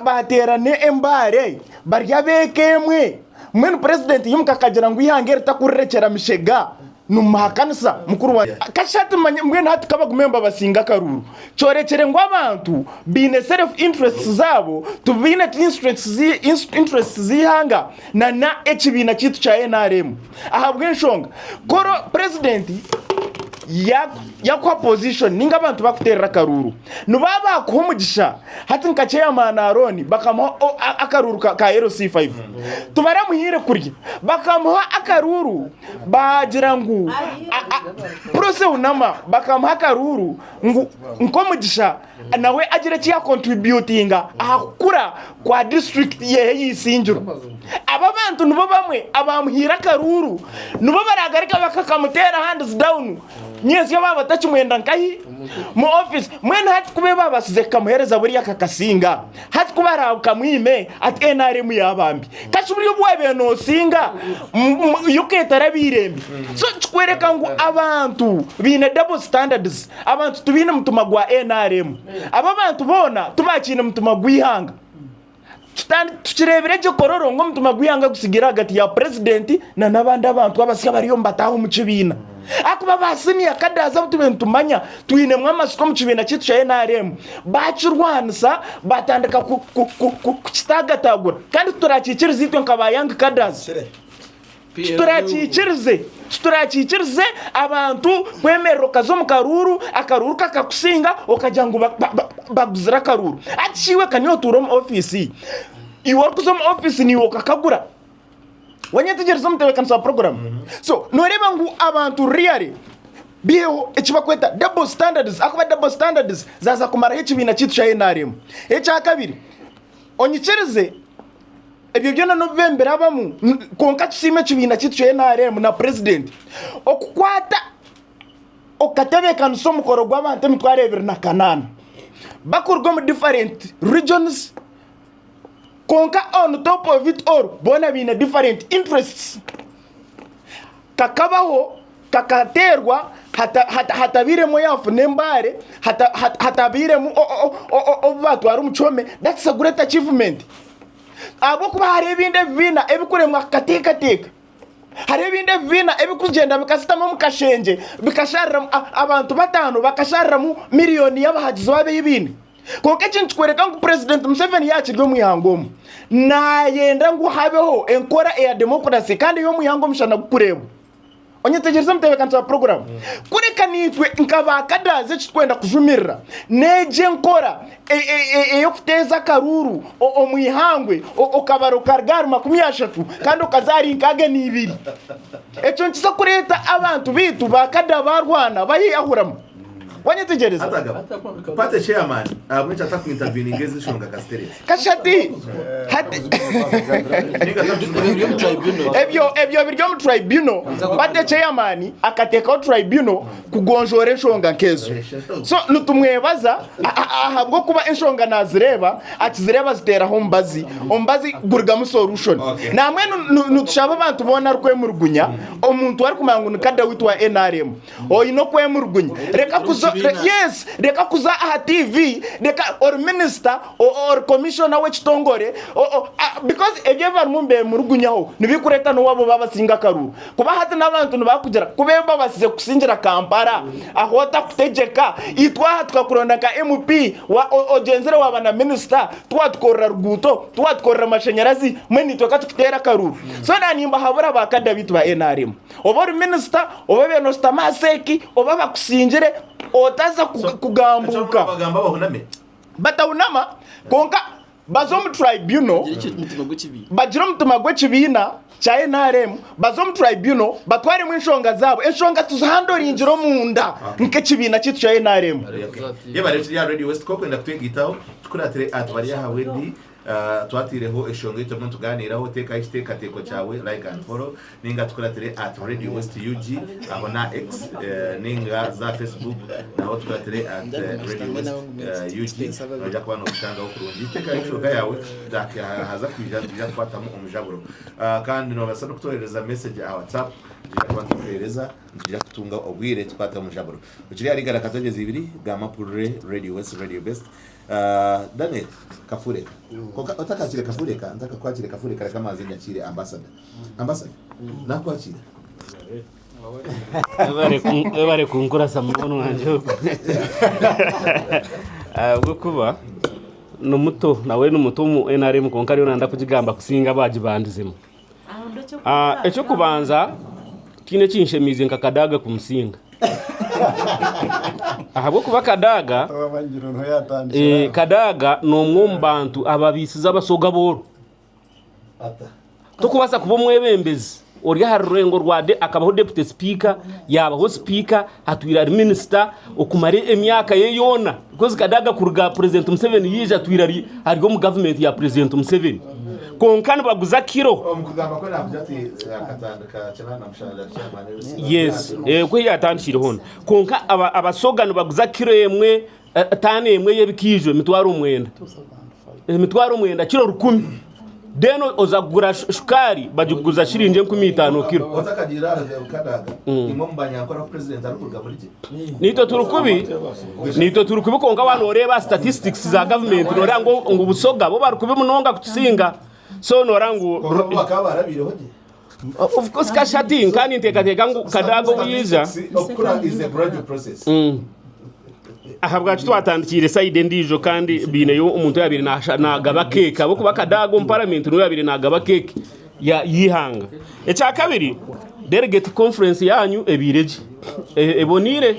baterane embare barya bekemwe mwene president yimukakagira ngo ihangere takurekera mishega numuhakanisa mukuru wa kashati mwene hati kabagumemba basinga karuru corekere ngo abantu bine self interests zabo tubine interests zihanga na ekibina kitu cha NRM ahabwe nshonga koro president yakwa position ninga abantu bakuterera karuru nubaba kuhumugisha hati nkache ya manaroni bakamuha akaruru ka RC5 tubara muhire kurya bakamuha akaruru bagira ngo prose unama bakamuha akaruru nkomugisha nawe agira kiya contributinga ahakura kwa district ye yisinjuro aba bantu nubo bamwe abamuhira karuru nubo baragarika bakakamutera hands down nyezi baba tachumwenda nkahi mu office mwene hati kube baba size kamuhereza buri yakakasinga hati kubara kamwime at NRM yabambi kashuburi bwabe no singa yuketara birembi so kwereka ngo abantu bine double standards abantu tubine mutuma gwa NRM aba bantu bona tubakine mutuma gwihanga tukirebere cyo kororo ngo mutuma gwihanga gusigira hagati ya president na nabandi abantu abasika bariyo mbataho mu kibina akuba basini akadaza butubentumanya tuine mwamasiko mu kibina kitu cha NRM bacurwanisa batandika kukitagatagura kandi turakikiriza itwe nkabayanga kadaza turakikirize abantu kwemerero kazo mu karuru akaruru kakakusinga okajangu baguzira karuru aciwe kanyo turom office iwo kuzom office ni wakakagura wanyetegereza mtebekanisa program so noreba ngu abantu really biho ekibakweta double standards akuba double standards zaza kumara ekibina kitu cha NRM echa kabiri onyikirize ebyo byona no bembera abamu konka kisime kibina kitu cha NRM na president okukwata okatebekana somukoro gw'abantu mitwarebera na kanana bakurwa mu different regions konka on top of it all bona bina different interests kakabaho kakaterwa hatabiremo yafu nembare hatabiremo obatwara umuchome. That's a great achievement. Abo kuba hari ibinde vina ebikuremwa katekateka, hari ibinde vina ebikugenda bikasitamo mukashenje bikasharira abantu batanu bakasharira mu miliyoni y'abahagizi babe y'ibindi. Konke kintu kwereka ngo President Museveni yakirwe mu ihangomo nayenda ngo habeho enkora ya democracy kandi yo mu ihangomo mshana gukureba onyetegereza mtebekanisa program kureka nitwe nkabakadaze kitwenda kujumirira neje nkora yo kuteza karuru mu ihangwe okabaro kargaru 30 kandi okazari nkage nibiri eco nkisa kureta abantu bitu bakada barwana bayihuramo wanyetegereza pate chairman mwecha taka intervene ngezi shonga kastere kashati hati ebyo biryo mu tribunal pate chairman akateka tribunal kugonjora enshonga nkezo so nutumwebaza ahabwo kuba enshonga nazireba akizireba zitera hombazi gurigamo solution namwe nutushaba abantu bona rwemurgunya omuntu ari kumanga kada witwa NRM oyino kwemurgunya reka kuzo yes reka kuza aha TV reka or minister or commissioner w'ekitongore because ebyo barumbe murugunyaho nibikureta no wabo babasinga karuru kuba hati nabantu nibakugera kubemba basize kusingira Kampala aho takutegeka itwa tukakuronda ka MP wa ogenzere wabana minister twatkorera ruguto twatkorera amashanyarazi mweni toka tukitera karuru so nanimba habura bakada bitu ba NRM obori minister obabe no stamaseki obaba kusinjire otaza kugambuka bagamba bahuname batawunama konka bazom tribunal bajira mutuma gw'ekibina cha NRM bazom tribunal batware mu enshonga zabo enshonga tuzahandora injiro munda nk'ekibina kitu cha NRM yeba rero ya Radio West ko kwenda kutwegitaho tukuratire atwari yahawe ndi twatireho eshongo itomwe tuganiraho teka ishteka teko cyawe like and follow ninga tukulatire at Radio West UG aho na X ninga za Facebook naho tukulatire at Radio West UG najya kubana ushanga wo kurungi teka ishoga yawe haza kwijya twatamo umujaburo kandi no basa no kutorereza message ya WhatsApp kubantuhereza njya kutunga obwire twatamo umujaburo ukiri ari gara katageze ibiri bwa mapure Radio West Radio Best Daniel Kafureka utakakire Kafureka ntaka kwakire Kafureka kama nyakire ambassador nakwakira bare kunkura samuno wanje ubwo kuba no muto nawe n'umuto mu NRM konkari unanda kugigamba kusinga bagibandizemo echo kubanza kine kinshemize nkakadaga kumusinga ahabwo kuba kadaga kadaga no mwumbantu ababisiza abasoga boro tukubasa kubo mwebembezi ori harurengo rwade akabaho deputy speaker yabaho speaker atwira minister okumare emyaka ye yona because kadaga kuruga president Museveni yije atwira arigo mu government ya president Museveni konkani baguza kiro omukugamba ko navyati akatandika cyana mshahara cyane yes ko yatandishire hona konka abasogano baguza kiro yemwe tane yemwe yebikijo mitwaro mwenda kiro 10 deno ozagura shukari bajuguza shirinje 15 kilo ozakagira kadaga imombanya akora president arukuga muri nito turukubi konka abantu oreba statistics za government norango ngo busoga bo barukubi munonga kutusinga so norango of course kashati nkani ntekateka ngo kadago biza okura is a gradual process ahabwa twatandikire side ndijo kandi bineyo umuntu yabiri nagaba keke abo kuba kadago mu parliament no yabiri nagaba keke ya yihanga echa kabiri delegate conference yanyu ebireje ebonire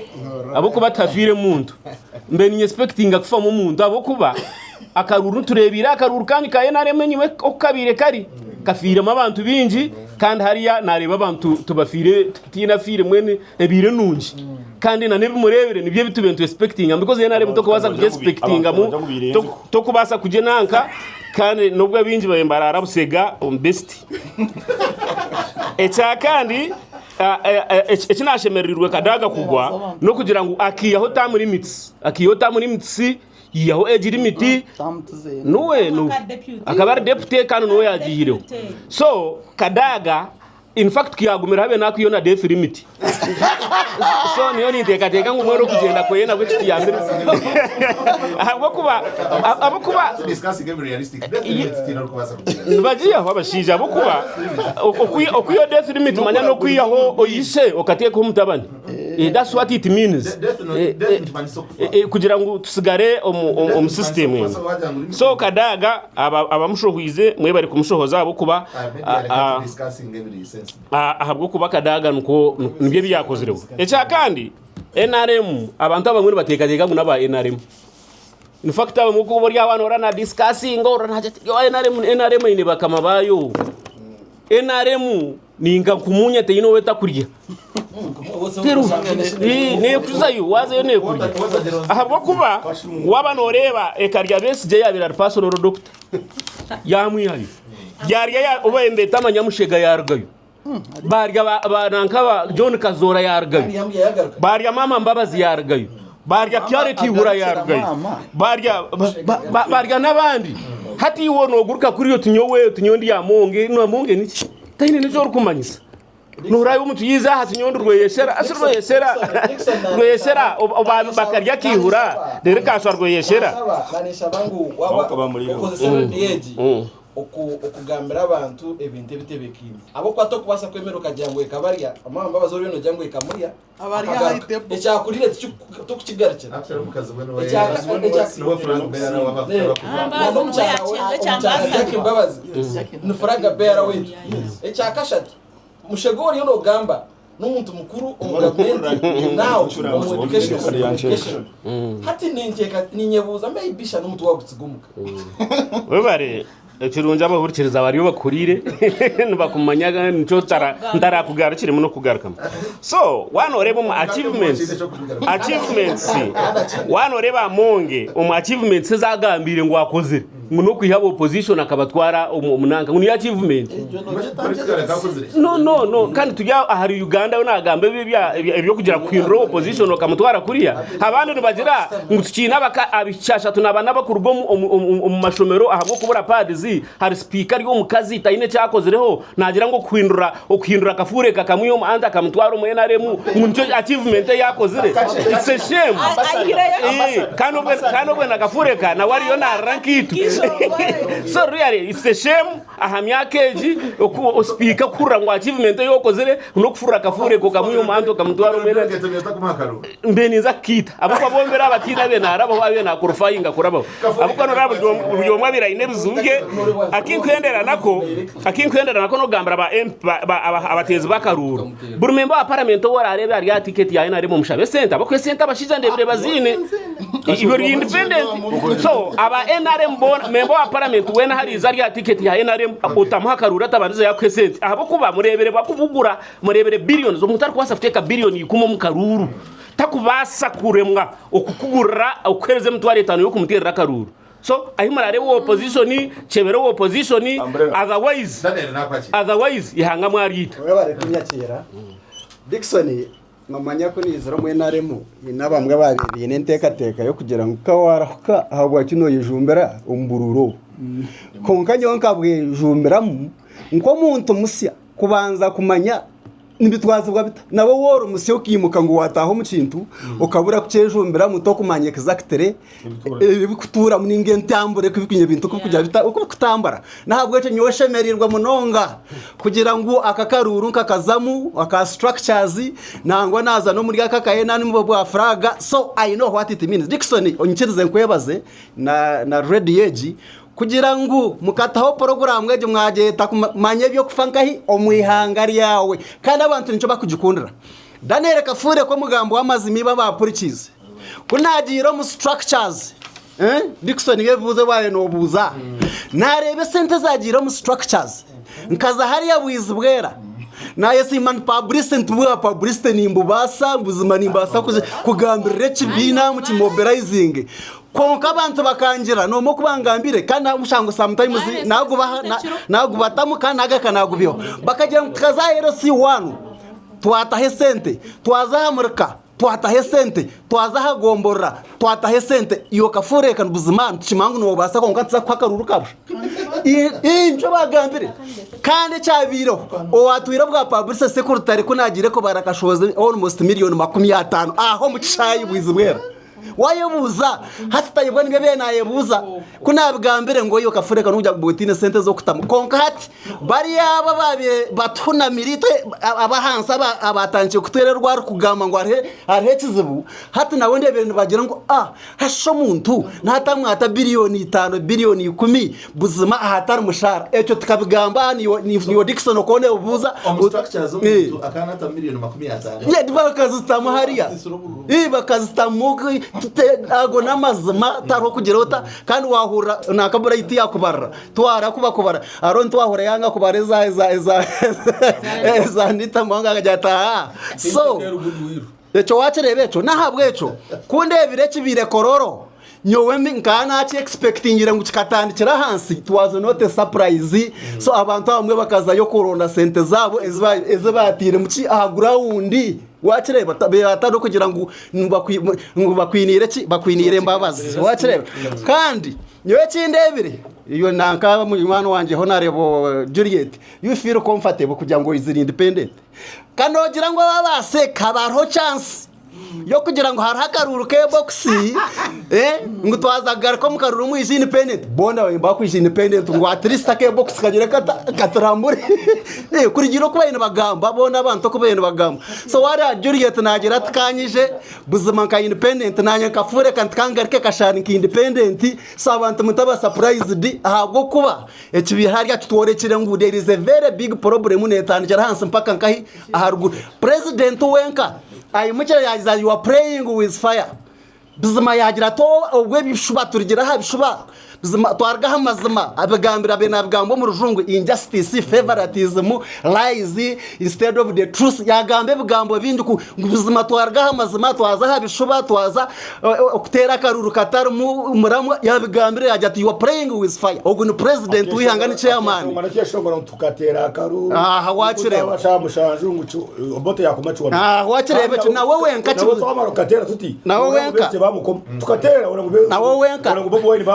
abo kuba tafire muntu mbe ni expecting akufa mu muntu abo kuba akaruru turebira akaruru kandi kaye naremenyiwe okabire kari kafire abantu binji kandi hariya nareba abantu tubafire tina fire mwene ebire nunji kandi na nebimurebere nibyo bitubentu expecting because yena rebo tokubaza kuje expecting mu tokubasa kuje nanka kandi nubwo binji bayembara arabusega on best echa kandi ekinashemerirwe kadaga kugwa no kugira ngo akiyaho tamu limits yaho ejiri miti nuwe akabar deputy kandi nuwe yagihireho so kadaga in fact kiyagumira habe nakiyo na death limit so niyo nitekateka ngumwero kugenda kwena kwiti ya mbere abo kuba discussing every realistic death limit tino kubasa bagiye aho abashije abo kuba okuyo death limit manya no kwiyaho oyise okateka umutabani that's what it means kugira ngo tusigare system so kadaga abamushohuize mwe bari kumushohoza abo kuba ahabwo kuba kadaga nuko nibye byakozireho echa kandi NRM abantu abamwe batekateka naba NRM in fact abo muko bori abantu orana discussing orana NRM ine bakama bayo NRM ninga kumunya te ino weta kurya teru ne kuzayo waze ne kurya ahabwo kuba wabano oreba ekarya besije yabira pasoro doctor yamwihaye yarya obende tamanya mushega yargayo barya bananka John Kazora yargayo barya mama Mbabazi yargayo barya Clarity Hura yargayo barya nabandi hati wono guruka kuri yo tunyondi ya monge no monge niki tayine nizo rukumanyisa nurayo umuntu yiza hatunyondo rweyeshera asirwe yeshera abantu bakarya kihura dere kaswa rweyeshera banisha bangu waba okugambira abantu ebintu bitebekini abo kwato kubasa kwemera ukagira ngo ekabarya amama Mbabazi ori no jango ekamurya abarya haitepo ecyakurire to kukigarukira after mukazi bano no Frank Bera Mbabazi no Frank Bera wetu ecyakashatu mushegori yo gamba n'umuntu mukuru umugabenti nawo education hati ninyebuza mbe ibisha n'umuntu wagutsigumuka webare ekirunja bahurikiriza bari bakurire nubakumanyaga nico ndara kugarukire muno kugaruka so wano reba mu achievements wano reba monge achievements zagambire ngo akoze no kwihaba opposition akabatwara umunanga ni achievement no kandi tujya ahari Uganda nagambe byo kugira kwindro opposition okamutwara kuriya abandi nibagira ngutukina abishasha tunabana bakurwo mu mashomero ahabwo kubura padzi hari speaker yo mukazi tayine cyakozereho nagira ngo kwindura kafure kakamwiyo anda akamutwara mu NRM muncho achievement yakozere it's a shame kandi obwe nakafure kana wariyo na rank itu so really it's a shame ahamyakeji o speaker kurra ngo achievement yokozere no kufura kafure ko kamwiyo anda akamutwara mu NRM mbeniza kita abako bombera abatina be narabo babe na kurufayinga kurabo abako norabo byo mwabira inebuzuge akinkwendera nako no gambara abatezi bakaruro burumemba wa parliament wora arebe ari ticket ya ina remo mushabe center bakwe center bashija ndebire bazine ibyo independent so aba NRM member wa parliament wena hari zari ya ticket ya NRM utamuhakarura tabanze ya center ahabo kuba murebere bakuvugura murebere billions zo mutari kwasa futeka billion yikumo mukaruru takubasa kuremwa okukugura okwereze mutware 5 yo kumuterera karuru so ahimara rebo opposition chebero opposition otherwise ihanga mwarita we bare kunyakira Dickson mamanya ko nizero mu NRM inabambwe babiri n'enteka teka yo kugira ngo kawarahuka ahubwo kino yijumbera umbururo konkanyo nkabwe jumberamo nko muntu musya kubanza kumanya nibitwaza bwa bita nabo woro musyo kimuka ngo wataho mu kintu ukabura kucejumbera muto kumanya exactere bikutura mu ningentambure kubikunye bintu kujya bita uko kutambara nahabwo cyo nyoshemerirwa munonga kugira ngo akakaruru kakazamu aka structures nangwa naza no muri akakaye mu bwa fraga so I know what it means Dickson onyikirize nkwebaze na red edge kugira ngo mukataho program mweje mwageta kumanye byo kufankahi omwihangari yawe kandi abantu nico bakugikundira Daniel Kafure ko mugambo w'amazimi baba purchase kunagira mu structures Dickson yevuze baye no buza narebe sente zagira mu structures nkaza hari yabuizi bwera naye siman publicity bwa publicity nimbubasa buzima nimbasa kugambirira kibina mu mobilizing konka abantu bakangira no mukubangambire kandi mushango sometimes nago batamuka naga kanagubiho bakagira tukazahero C1 twatahe sente twazahamurika twatahe sente twazahagombora twatahe sente iyo Kafure kan buzima tuchimangu no basa konka tsa kwakaruru kabusha injo bagambire kandi cyabiro owatwira bwa publicity secretary kunagire ko barakashoze almost million 50 aho mucishayi bwizibwera wayebuza hatayebwa nibebe nayebuza kunabigambire ngo iyo Kafure kanujya kubutine sente zo kutamukonka hati bari aba babe batuna milite abahansa abatangiye kutererwa kugama ngo arhe kizibu hati nawe ndebere bagira ngo hasho muntu natamwata billion 5 billion 10 buzima ahatari mushara echo tukabigamba ni Dickson okone ubuza structures zo akanata million 50 ye bakazitamu hariya bakazitamu ago namazima taro kugira uta kandi wahura nakabura iti yakubara twara kubakubara aron twahura yanga kubareza eza nita mwanga gajata so echo wacherebecho nahabwecho kundebire kibire kororo nyowe nkana achi expecting ira ngukatandikira hansi twazo note surprise so abantu bamwe bakaza yo koronda sente zabo ezibatire muki ground wachireba batado kugira ngo bakwinire mbabazi wachireba kandi nyowe kindebire iyo nanka mwana wanje Honorable Juliet you feel comfortable kugira ngo iziri independent kanogira ngo babase kabarho chance yo kugira ngo harakaruru ke box ngo twazagara ko mukaruru mu independent bona wemba ku independent ngo atrista ke box kagire katarambure kuri giro ko bayine bagamba bona abantu ko bayine bagamba so wara Juliet nagira tukanyije buzima ka independent nanya Kafure kantangarike kashani ki independent so abantu mutaba surprised ahabwo kuba ekibi harya tutorekire ngo there is a very big problem netangira hansi mpaka nkahi aharuguru president wenka ayi mucyo yagiza you are praying with fire bizima yagira to obwe bishuba turigira ha bishuba bizima twargaho amazima abagambira be nabigambo mu rujungu injustice favoritism lies instead of the truth yagambe bigambo bindi ku bizima twargaho amazima twaza habishuba twaza okutera karuru katari muramu yabigambire yajya ati you are playing with fire ogun president wihangana chairman tukatera karuru wachireba bashamushanjungu obote yakomachwa wachireba na wowe wenka na wowe wenka tukatera na wowe wenka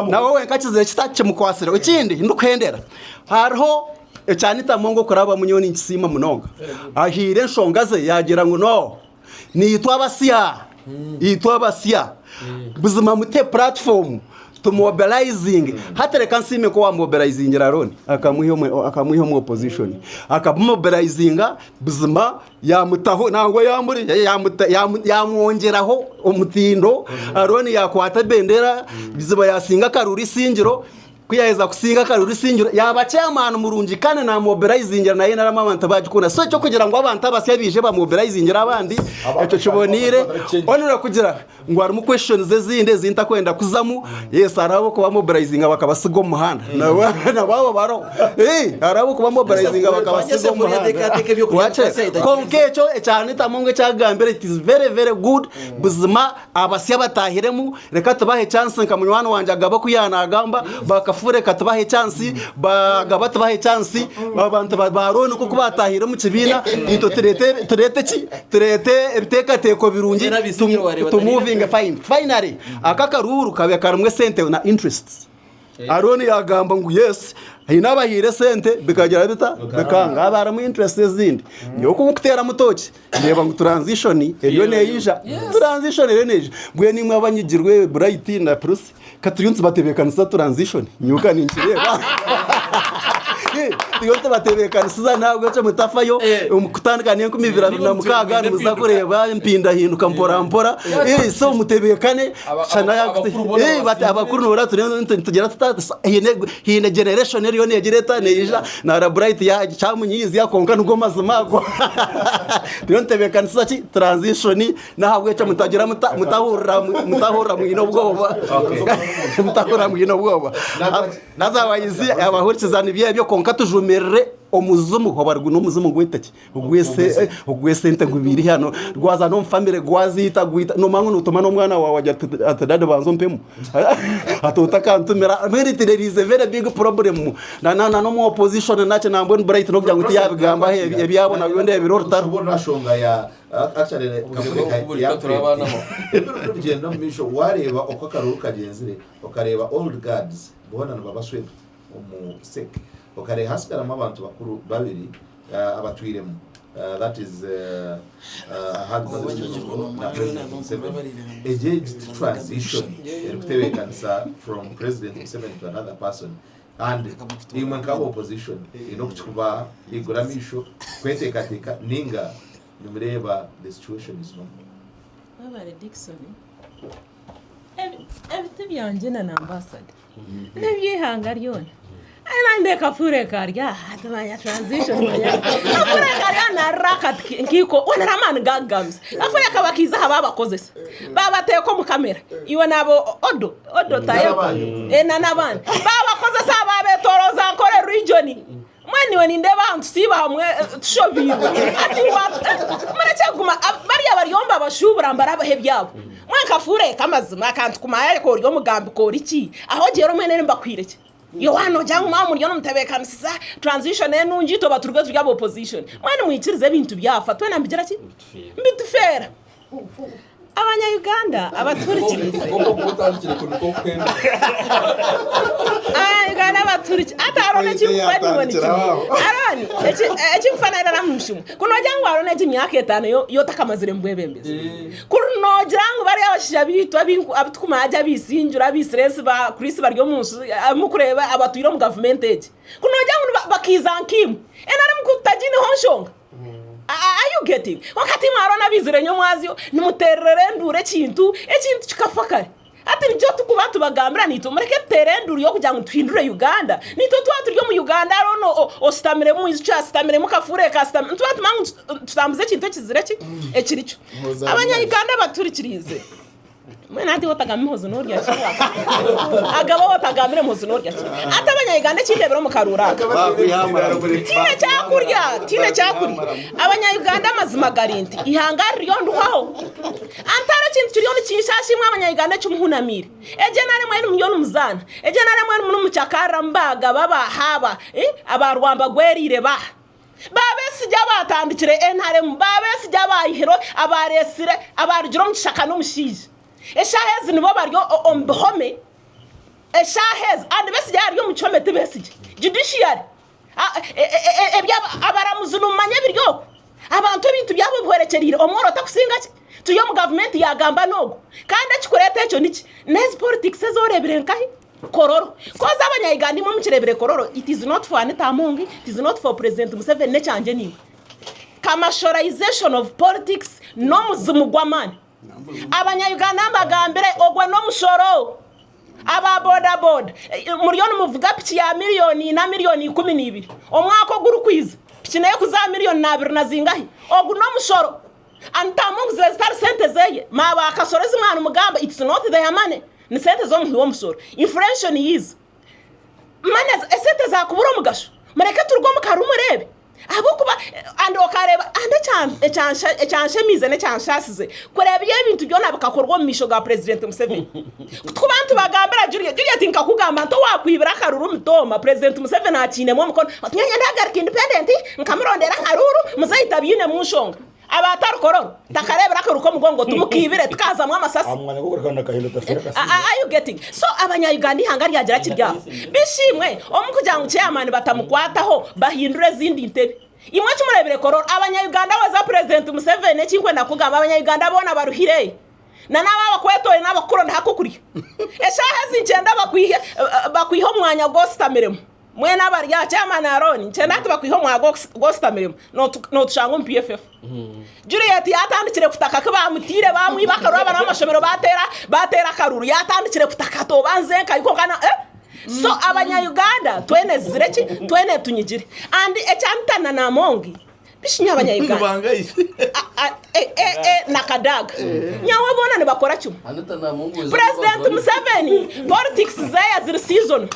na wowe wenka kizire kitakimukwasira ikindi ndukhendera hariho ecyanita mongo kuraba munyoni nkisima munonga ahire nshongaze yagira ngo no nitwa abasiya buzima mute platform to mobilizing hatereka nsime ko wa mobilizing raroni akamuhiyo mu opposition akamobilizinga buzima yamutaho nango yamuri yamwongeraho umutindo aroni yakwata bendera biziba yasinga karuri singiro kuyaheza kusinga karuri singiro yaba chairman murungi kane na mobilizing naye narama abantu bagikuna so cyo kugira ngo abantu abasabije ba mobilizing abandi eco kibonire onura kugira ngo ari mu questions zezinde zinta kwenda kuzamu yes arabo ko ba mobilizing bakabasigo mu muhanda na babo baro arabo ko ba mobilizing bakabasigo mu muhanda konkecho cyane tamonge cyagambere it is very very good buzima abasya batahiremu reka tubahe chance nkamunwana wanje agaba kuyanagamba fure katubahe chance bagaba tubahe chance abantu barone kuko batahira mu kibina ito turete ebiteka teko birungi to moving finally akakaruru kabe karamwe sente na interests aroni yagamba ngo yes hinabahire sente bikagira bita bekanga abara mu interests zindi yo kugutera mutoki reba ngo transition eyo neyija transition eyo neje bwe nimwe abanyigirwe bright na plus katuriyunze batebekanisa transition nyuka ninchireba tuyonte batebekanisa ntabwo cyo mutafayo umukutandikaniye kumivira na mukaga muzakureba impinda hinuka mpora so mutebekane chana bati abakuru nora tugera hine generation eriyo negereta neja na bright ya cyamunyizi yakonka nugo mazimako tuyonte bekanisa ki transition ntabwo cyo mutagira mutahura mu ino bwoba mutahura mu ino bwoba nazabayizi abahurikizana byo konka tujumerere omuzumu hobargu no muzumu gwitaki ugwese ntagubiri hano rwaza no mfamire gwazita gwita no mangu nutuma no mwana wawe atadade banzo mpemu atotakantumira there is a very big problem na no mu opposition nache nambone bright no kugira ngo yabigamba ebyabo na byo ndebiro rutaro shonga ya actually kabure ya turabana mo urugendo misho wareba uko karuru kagenzire ukareba old guards bona babaswe mu sek okare haskara abantu bakuru babiri abatwiremo that is a transition from President Museveni to another person and even kabo opposition inokuchikuba iguramisho kwetekateka ninga numureba the situation is wrong babare Dickson everything byanje na ambassador nebyihanga ryone Nande kafure karya atmanya transition manya kafure karya na rakat nkiko wanaramana gagams kafure kabakiza hababakoze baba teko mu kamera iwe nabo odo tayo na nabandi babakoze sababe toroza nkore region mwani wani ndeba antusiba hamwe tushobiwe ati marachaguma bariya bariyomba bashubura mbaraba hebyabo mwankafure kamazima kantu kumaye ko ryo mugambi ko riki aho gero mwene mbakwireke yo hano jangu mamu ryo mutabekanisa transition enungito baturwe turya opposition mwene mwikirize bintu byafatwe nambigera ki mbitufera abanya Uganda abaturikirize Uganda abaturiki atarone kimfani woni arani ekimfana era namushimu kuno jangu arone kimyaka 5 yo takamazire mbwebembeze kuno jangu bari abashisha bitu abitukuma ajya bisinjura bistress ba Chris baryo munsi mukureba abatuyiro mu government age kuno jangu bakizankimu enari mukutajini honshonga are you getting wakati marona bizire nyo mwazyo nimuterere ndure kintu kikafakare ati njo tukubatu bagambira nito mureke terenduru yo kujya ngutwindure Uganda nito twatu ryo mu Uganda rono ostamire mu ica stamire mu kafure ka stamire twatu mangu tutambuze kintu kizire ki ekiricho abanya Uganda baturikirize mwana ati wotagame hozo norya cyangwa agabo wotagamire hozo norya atabanya Uganda cyindebero mu karura tine cyakurya abanya Uganda amazima garinti ihangari ryo nduhaho antara kintu kiriyo n'ikishashi mwa abanya Uganda cyumuhunamire eje nare mwe n'umyona umuzana eje nare mwe n'umucyakara mbaga baba haba abarwamba gwerire ba babesijya batandikire entare babesijya bayihero abaresire abarjiro mukishaka n'umushije eshahezi nibo baryo ombhome eshahezi andi besijya aryo muchomete besijya judiciary ebya abaramuzunumanye biryo abantu bintu byabo bwerekerire omworo takusinga tuyo mu government yagamba nogo kandi akikureta echo niki nezi politics ezorebire nkahi kororo koza abanyayigandi mu mukirebere kororo it is not for Anita Amongi, it is not for President Museveni necanje niwe commercialization of politics no muzumugwamani abanyayuganda mbagambire ogwe no mushoro aba boda muriyoni muvuga piki ya miliyoni na miliyoni 12 omwako guru kwiza piki nayo kuza miliyoni 2 na zingahi ogwe no mushoro Anita Amongi zestar sente zeye maba kasorezi mwana mugamba it's not their money ni sente zo mu musoro inflation is maneza esente za kubura mugasho mareka turwo mu karumurebe abo kuba ando kareba ande echanshe mize ne chanshasize kureba ibintu byo nabakakorwa mu misho ga President Museveni kubantu bagambira Julia tinka kugamba nto wakwibira karuru mutoma President Museveni akine mu mukono atnyanya ndagarika independent nkamurondera karuru muzahita byine mu nshonga abatari kororo takarebera karuko mugongo tumukibire tukaza mu amasasi are you getting so abanya Uganda ihangari yagira kirya bishimwe omukujyangu chairman batamukwataho bahindure zindi ntebe imwe cyumurebere kororo abanya Uganda waza President Museveni kinkwenda kugamba abanya Uganda bona baruhire na naba bakwetoye nabakuro ndakukuriye eshahazi ngenda bakwiho mwanya gostamiremo mwena barya chairman Aaron ngenda bakwiho mwanya gostamiremo no tushango PFF Juliet yatandikire kutaka ko bamutire bamwibaka rwaba n'amashomero batera karuru yatandikire kutaka to banzenka yuko kana so abanya Uganda twene zireki twene tunyigire and echantana na Amongi bishinya abanya Uganda nakadaga nyawe bona ne bakora cyuma President Museveni politics zaya ziri season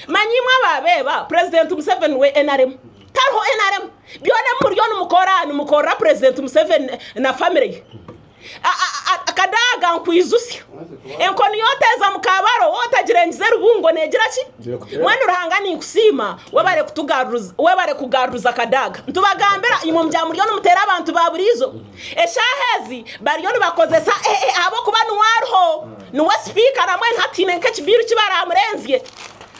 manyimwa babeba President Museveni we NRM tarho NRM byone muryo mukora President Museveni na family akadaga nkwizusi enkoni yoteza mukabaro wotagirengize rubungo negira ki mwene urahangani kusima webare kugaruza akadaga ntubagambira imo mjya muryo mutera abantu baburizo eshahezi bariyo bakozesa abo kuba nuwarho nuwe speaker namwe ntatine nkekibiru kibaramurenziye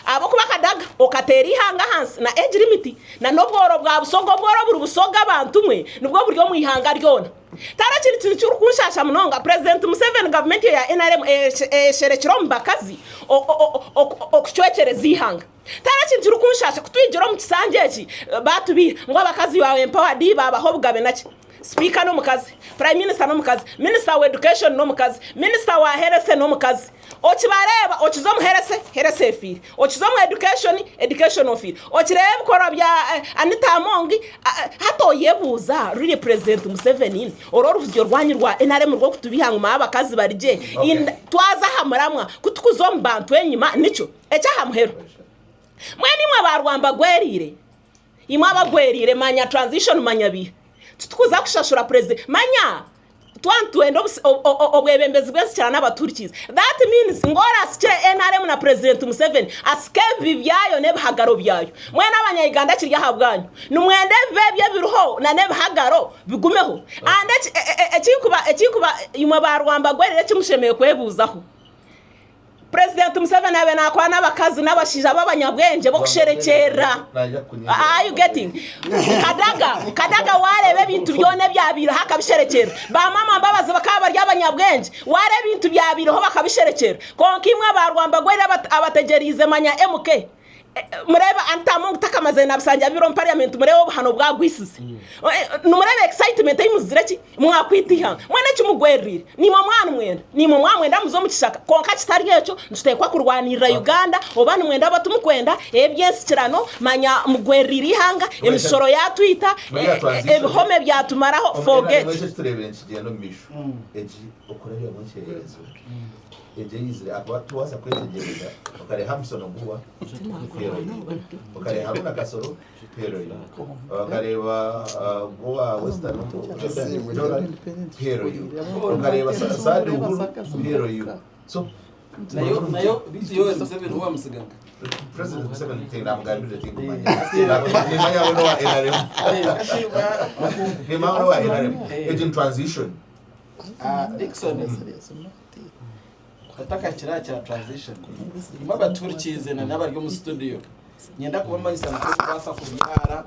abo kuba kadaga okateri hanga hansi na age limit na nobworo bwa busogo bworo buri busoga abantu mwe nubwo buryo mu ihanga ryona tarakiri cyuru kunshasha munonga President Museveni government ya NRM sherekiro mbakazi okuchwekereza ihanga tarakiri cyuru kunshasha kutwijiro mu kisangeji batubira ngo abakazi bawe empowered babaho bugabe naki speaker no mukazi prime minister no mukazi minister wa education no mukazi minister wa health no mukazi okibareba okizo mu health fee okizo mu education office okireba bikoro bya Anita Amongi hato yebuza ruri President Museveni ororo ruvyo rwanyi rwa NRM rwo kutubihanga abakazi barije twaza hamuramwa kutukuzo mbantu enyima nico echahamuhero mweni mwe barwamba gwerire imwe abagwerire manya transition manyabi tutukuza kushashura President manya twantwendo obwebembezi bwese cyane abaturikiza that means ngora sike NRM na President Museveni askevi byayo ne bahagaro byayo mwe n'abanya Uganda kirya habwanyu numwende bebye biruho na ne bahagaro bigumeho ande ekikuba imwe barwamba gwerere kimushemeye kwebuzaho President Museveni abe nakwana abakazi n'abashija babanyabwenge bo kusherekera are you getting kadaga warebe bintu byone byabiro hakabisherekera ba mama mbabaza bakaba ry'abanyabwenge warebe bintu byabiro ho bakabisherekera konka imwe barwamba gwere abategerize manya MK mureba antamo gutakamaze nabisanja biro parliament murebe hano bwagwisize numurebe excitement y'imuzireki mwakwitiha mwene kimugwerire nimo mwana mwenda nimo mwamwenda muzo mukishaka konka kitari yecho ntutekwa kurwanira Uganda obana mwenda batumukwenda ebyensikirano manya mugwerire ihanga emisoro yatwita ebihome byatumaraho forget ejenyize abantu wasa kwetegereza okale Hamson Oguwa okale Haruna Kasoro pero okaleba Goa Western pero okaleba Sadi Uhuru pero so nayo bitiyo S7 huwa msiganga President S7 tena mgambira tingu manya wano wa NRM hema wano wa NRM agent transition Dickson ataka kira cha transition imaba turkize na nabaryo mu studio nyenda kubamanyisa n'kwasa kubyara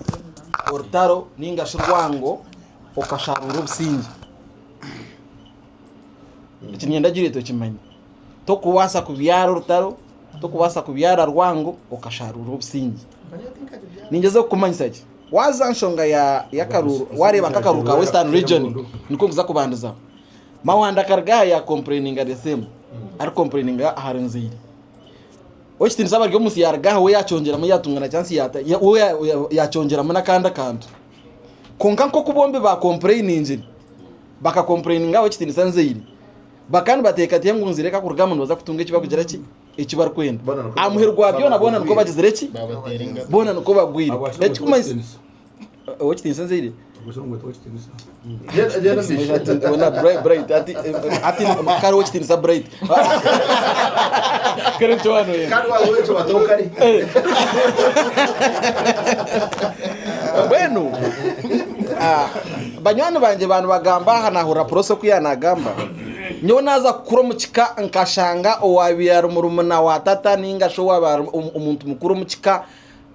ortaro ninga shirwango okasharura obusingi ikinyenda girito kimanyi tokuwasa kubyara ortaro tokuwasa kubyara rwango okasharura obusingi ningeze kumanyisa ki waza nshonga ya karuru wareba kakaruru ka Western region niko kuza kubanduza mawanda karga ya complaining the same ari complaining haranzira ochitin saba ryo musi yarga we yachongera mu yatungana chance yata yachongera mu nakanda kantu konka nko kubombe ba complaining baka complaining ochitin sanzeiri bakandi bateka tiye ngunzire ka kurugama noza kutunga kiba kugira ki ikibar kwenda amuherwa byo nabona nuko bagizire ki bona nuko bagwira ekikumanyisa ochitin sanzeiri Wana bright ati karo watch tinisa bright karen chwano ye karo wetu watokari beno banywani banje bantu bagamba hanahura proso kuyanagamba nyo naza kuro mukika nkashanga owabiyara murumuna wa tata ninga sho waba umuntu mukuru mukika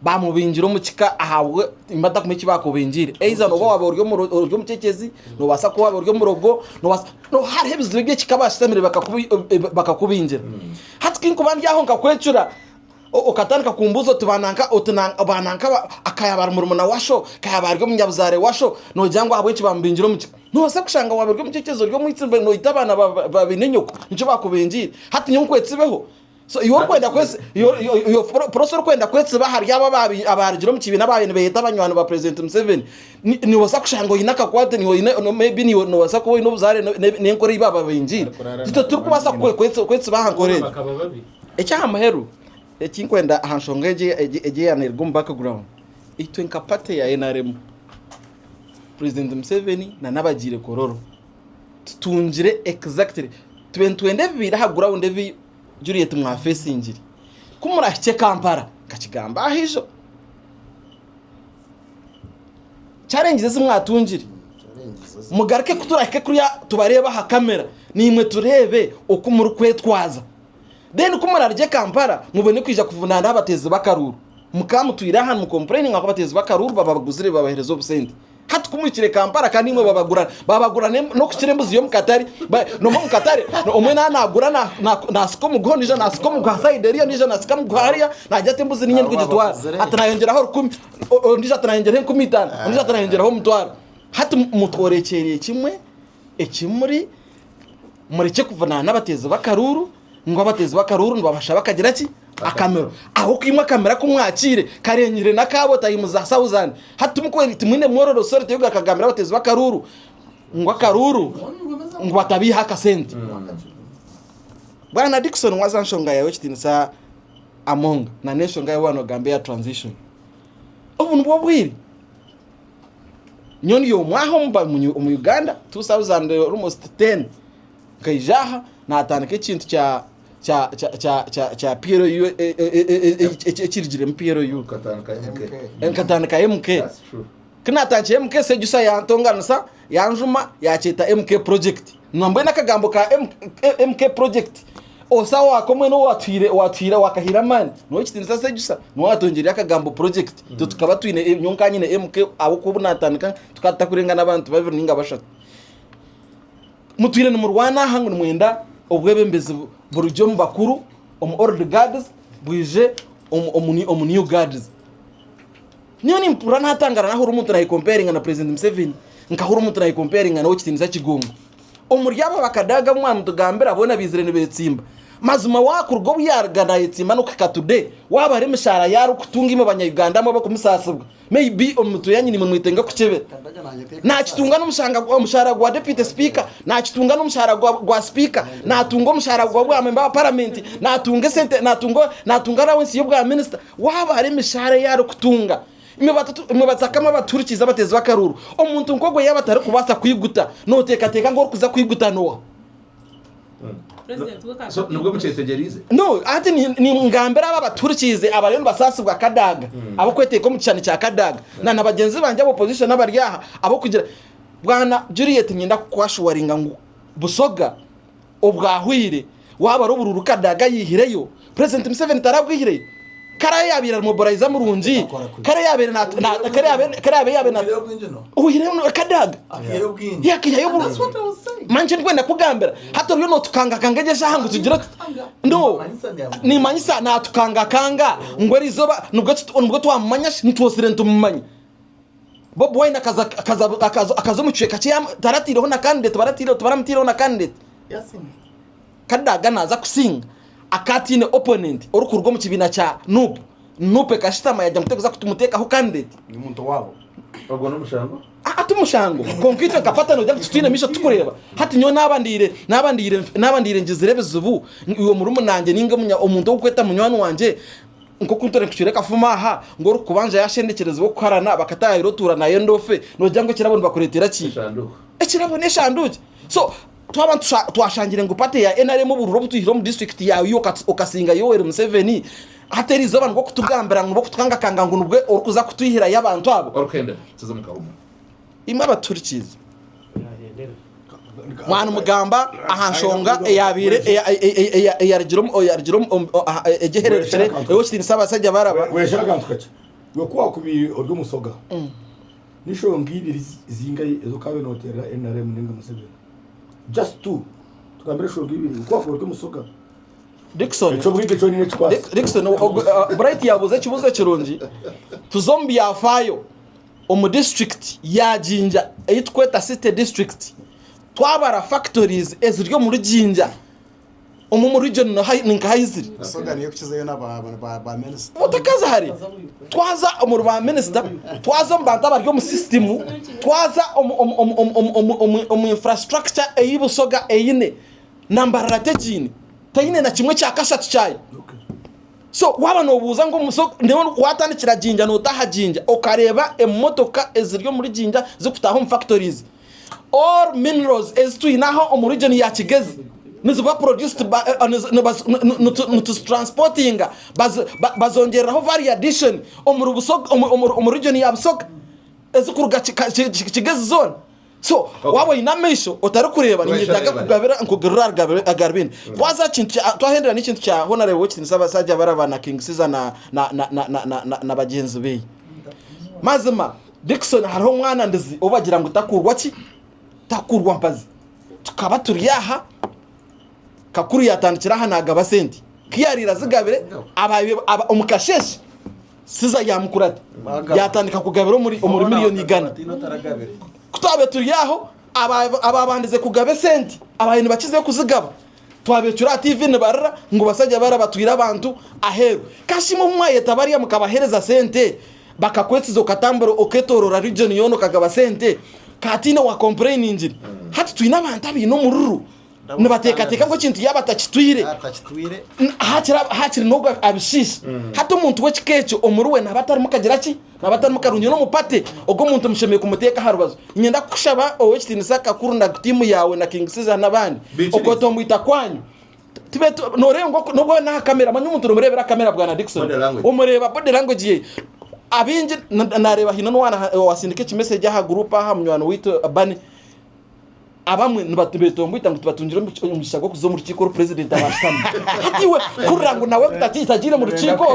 bamubinjira umukika ahabwe imbata kumiki bakubinjire eiza no baba uryo mukekezi no basa kuba uryo murogo no hari hebizibe bye kikabashitamire bakakubinjira hatkin kubandi yaho nkakwecura okatandika kumbuzo tubananka bananka akayabara murumuna washo kayabaryo munyabuzare washo no jangwa habwe kibambinjira umukika no se kushanga wabaryo mukekezo ryo mwitsimbe no itabana babinenyuko nico bakubinjira hati nyumkwetsebeho so iyo kwenda kwese iyo professor kwenda kwese bahari yaba abarigiro mu kibina bayene behita banywano ba president Museveni ni wasa kushango inaka kwate ni no maybe ni no wasa ko ino buzare nenkore ibaba benjira zito turi kubasa kwese bahankorera echa amaheru ekinkwenda hanshongeje eje yanergo mu background ito incapacity ya NRM president Museveni na nabagire kororo tunjire exactly 2022 hagura undevi Juliet mwa facingiri kumurahike Kampala kachigamba ahijo challenge zimwatungiri mugarike kuturahike kuriya tubareba ha kamera nimwe turebe okumuru kwetwaza then kumurarije Kampala mubone kwija kuvunana abatezi bakaruru mukamutwira hano mu complaining akabatezi bakaruru babaguzire babaherezo obusente hati kumwikire Kampala kandi imwe babagurane no kukirembuzi yo mukatari no mu mukatari umwe nagura na siko mugonija na siko mugwasaideriya nije na siko mugwariya najya tembuzi ninye kugitwara atanayongeraho 10 ndije atanayongeraho 15 ndije atanayongeraho mutwara hati mutworekereye kimwe ekimuri mureke kuvana n'abatezi bakaruru ngo abatezi bakaruru ndabasha bakagira ki akamera aho kwimwa kamera kumwakire karenyire nakabo tayimuza Southern hatumukwe timwine mwororo sorte yuga kagamera batezi bakaruru ngo akaruru ngo batabiha akasente bwana Dickson wazanshonga yawe kitinisa among na nation gaye wano Gambia transition ubu nbo bwiri nyoni yo mwaho mba mu Uganda 2000 almost 10 kaijaha na atanike kintu cha Piero yu ekirigire Piero yu katanka MK kana tanche MK sejusa yantonganisa yanjuma yacheta MK project nombe nakagambo ka MK project osawa komwe no watwire wakahira man no kitinisa sejusa no watongera akagambo project tukaba twine nyonka nyine MK abo kubunatanika tukatakurenga nabantu babiri ninga bashatu mutwire no murwana hangu mwenda obwebe mbeze burujyo mbakuru omu order guards bwije new guards niyo nimpura ntatangara naho umuntu nahi comparing na President Museveni nkahura umuntu nahi comparing na Wokitiniza Kigongo umuryaba bakadaga mwana mutugambira abona bizire ne betsimba mazuma wakurgo byargana yitsimba no kakatude waba ari mishara yaro kutunga imo banyayuganda mo bakumusasubwa maybe omuntu yanyini mu mwitenga kucebe nakitunga n'umushara gwa deputy speaker nakitunga n'umushara gwa speaker natunga umushara gwa member wa parliament natunga sente natunga rawensi yo bwa minister waba ari mishara yaro kutunga imebatakama baturikiza bateza bakaruru omuntu nkogo yabatari kubasa kwiguta no teka ngo kuza kwiguta no so nubwo mucetegerize no ati ni ngambera aba baturikize abarendo basasubwa kadaga abo kweteka mu cyane cya kadaga na nabagenzi banje abo position n'abaryaha abo kugira bwana Juliet nyenda kwashuwaringa ngo busoga obwahwire waba rubururu kadaga yihireyo President Museveni tarabwihire kara yabira mobilize murunji kara yabira na uhire no kadaga yakiya yo manje kwenda kugambira hato ryo no tukanga kangeje hangu tugira no ni manyisa na tukanga kanga ngweri zoba nubwo twamanya ntwosire ntumanya Bob Wine akazo mucweka cyam taratiriho na candidate baramutiriho na candidate kadaga naza kusinga akatine opponent orukurwo mu kibina cha nupe kashitama yajya mutekuza kutumuteka ho candidate ni muntu wabo bagwa no mushango atumushango konkrete kapata no tutine misho tukureba hati nyo nabandire ngizirebe zubu uwo murumu nanjye ninga munya omuntu wo kweta munywani wanje nko kuntore kucireka fuma aha ngo rukubanje yashendekereza bo kwarana bakatayiro turana yendofe no jango kirabona bakuretera ki ekirabone shanduke so twashangire ngo pate ya NRM bururo butuyiro mu district yawe yo okasinga Yoweri Museveni haterizo abantu bo kutugambira ngo kutwanga kanga ngo nubwe orukuza kutuyihira y'abantu abo orukende tuzo mukaruma imwe abaturikiza mwana mugamba ahanshonga yarigiro egehererekere ewo kitini sabasajja baraba weshaka kantu kake yo kwa kubi oryo musoga nishonga ibiri zinga ezo kabe notera NRM ninga Museveni just two tukambere shonga ibiri kwa oryo musoga Dickson Dickson Bright yabuze kibuze kirungi tuzombi yafayo omu district ya Jinja eyitweta city district twabara factories eziryo mu Jinja omu mu region no ninka hayiziri soga niyo kukizeyo ba minister utakaza hari twaza omu ba minister twaza mbanta baryo mu system twaza omu infrastructure eyibusoga eyine nambara tegini tayine na kimwe cya kashatu cyayo so waba no buza ngo musoko niho watandikira Jinja no tahajinja okareba emotoka eziryo muri Jinja zikutaho mu factories or minerals ezitwinaho mu region ya Kigezi niziba produced no transporting bazongeraho variation mu busoga mu region ya Busoga ezikuruga Kigezi zone so wabo inamisho utari kureba nindaga kugabira nkugirura agarbin kwaza kintu twahendera n'ikintu cya honorable Wokitini sabasajja barabana King Caesar na bagenzi be mazima Dickson hariho mwana ndizi obagira ngo takurwa mpazi tukaba turiyaha kakuru yatandikira hanaga basenti kiyarira zigabire umukasheshe siza yamukurate yatandika kugabira muri miliyoni igana kutabe turiyaho ababandize kugabe senti abayini bakize kuzigaba twabecura TV ne barara ngo basajja barabatwira abantu aheru kashimo mwaye tabariya mukabahereza sente bakakwetsizo katambaro oketorora region yono kagaba sente katine wa complaining hati twina abantu abino mururu nibateka ngo kintu yabatakitwire hakiri no abishisha hata umuntu wekikecho omuruwe nabatari mukagira ki nabatari mukarunyo no mupate ogo muntu mushemeye kumuteka harubazo nyenda kushaba Wokitini saka kurunda timu yawe na King Caesar nabandi okoto mwita kwanyu tibe norengo nubwo na kamera manyu umuntu murebera kamera bwana Dickson umureba body language ye abinje nareba hino nwana wasindike kimessage ha group ha munywano wito bani abamwe nibatumbetombuita ngo tubatungire mu gishago kuzo mu rukiko president abashitama hatiwe kurango nawe tutatigira mu rukiko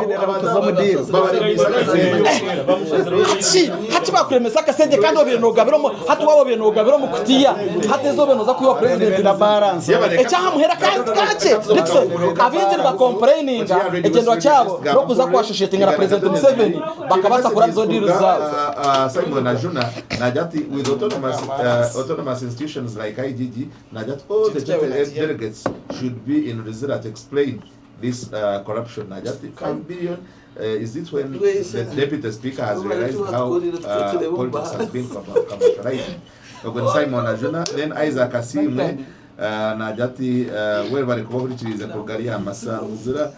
hati bakuremeza kasenge kandi obenoga biromo hati wabo benoga biromo kutiya hati zo benoza kuyo president na balance echa muhera kache Dixon abinjira ba complaining egendo cyabo no kuza kwashishete ngara president Museveni bakabasa kura zo deals zabo Simon na Juna na jati with autonomous institutions like IGG, now that all the delegates should be in Rizira to explain this corruption. Now that 5 billion, is it when the deputy speaker has realized how politics has been commercialized? When Simon Ajuna, then Isaac Asimwe, na jati where kubakurikiriza Bulgaria amasa uzira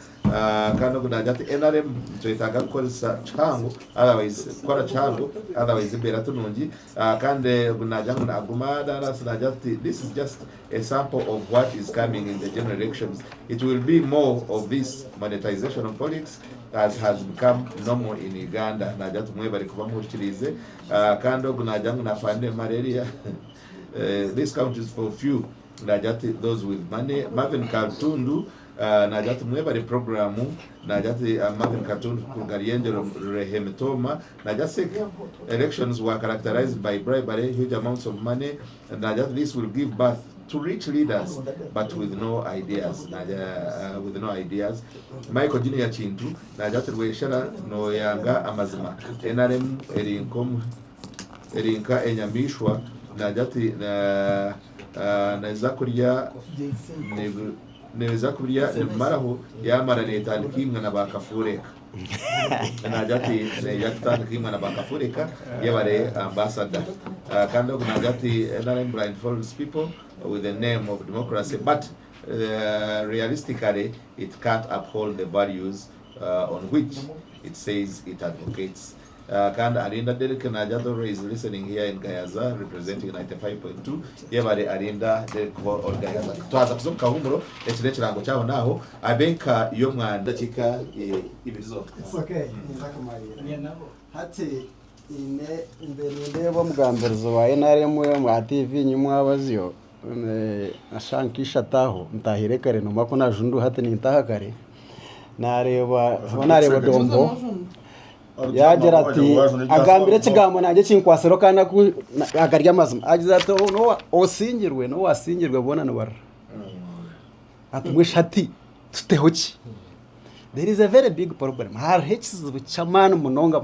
kandi na jati NRM tuyitaga gukoresha chango otherwise kora chango otherwise bera tunungi kandi bunajanga na agumada na jati this is just a sample of what is coming in the general elections. It will be more of this monetization of politics as has become normal in Uganda na jati mwe bari kubakurikirize kandi bunajanga na fande malaria this count is for few najati those with money. Marvin Katundu najati mwebare programu najati Marvin Katundu kugariende rehemetoma najati elections were characterized by bribery, huge amounts of money, and najati this will give birth to rich leaders but with no ideas Michael Junior Chintu najati rweshara no yanga amazima NRM erinka enyambishwa najati naweza kurya maraho yamara leta kimwe na bakafureka najati yakutanga kimwe na bakafureka yabare ambassador kandi najati NRM blindfolds people with the name of democracy but realistically it can't uphold the values on which it says it advocates. Kandi Arinda Derek Najadoro is listening here in Gayaza representing 95.2 yebare Arinda Derek or Gayaza twaza kuzoka humuro ekire kirango cyaho naho abenka iyo mwanda kika ibizo okay nzakumarira hati ine ndebo mugamberezo wa NRM mu TV nyumwa abaziyo ashankisha taho mtahirekare no makona jundu hati ni ntahakare nareba dombo yagera ati agambire kigambo nanjye kinkwasero kana ku agarya mazima agize ati no osingirwe no wasingirwe bona no bara atubwishati tutehoki. There is a very big problem. Har hechizo chamana munonga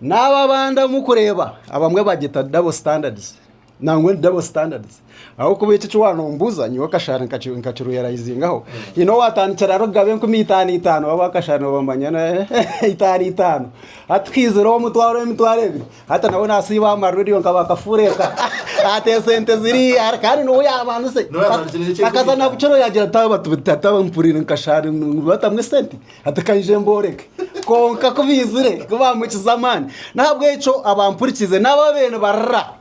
naba banda mukureba abamwe bagita double standards nangwe double standards aho kubice cyo mbuza nyiwe kashara nkaciruyarayizingaho watandikira rogabe nkumi 5 baba kashara bamanyana 5 atwizero mutwaro emitwarebe hata nawe nasiba amaruriyo nkabakafureka ate sente ziri kandi no yabantu se akazana bucoro yagira taba mpurira nkashara batamwe sente atakanje mboreke konka kubizire kubamukiza amani ntabwo eco abampurikize nababene barra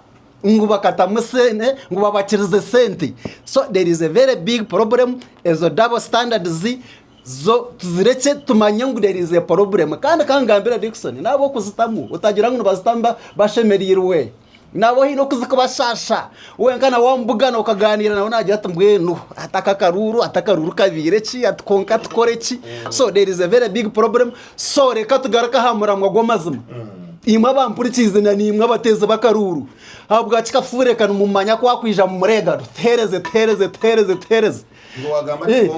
ngubakata musene ngubabakirize sente. So there is a very big problem as a double standards zo tuzireke tumanye ngo there is a problem kandi kangambira Dickson nabo kuzitamu utagira ngo bazitamba bashemeriyirwe nabo hino kuzikubashasha wenkana wambugana ukaganira nawe nagira atambwenu atakakaruru kabire ki atkonka tkoreki. So there is a very big problem. So reka tugaraka hamuramwa gwamazima imwe bampurikize na nimwe abateze bakaruru habwa kikafureka numumanya kwa kwija mu murega tereze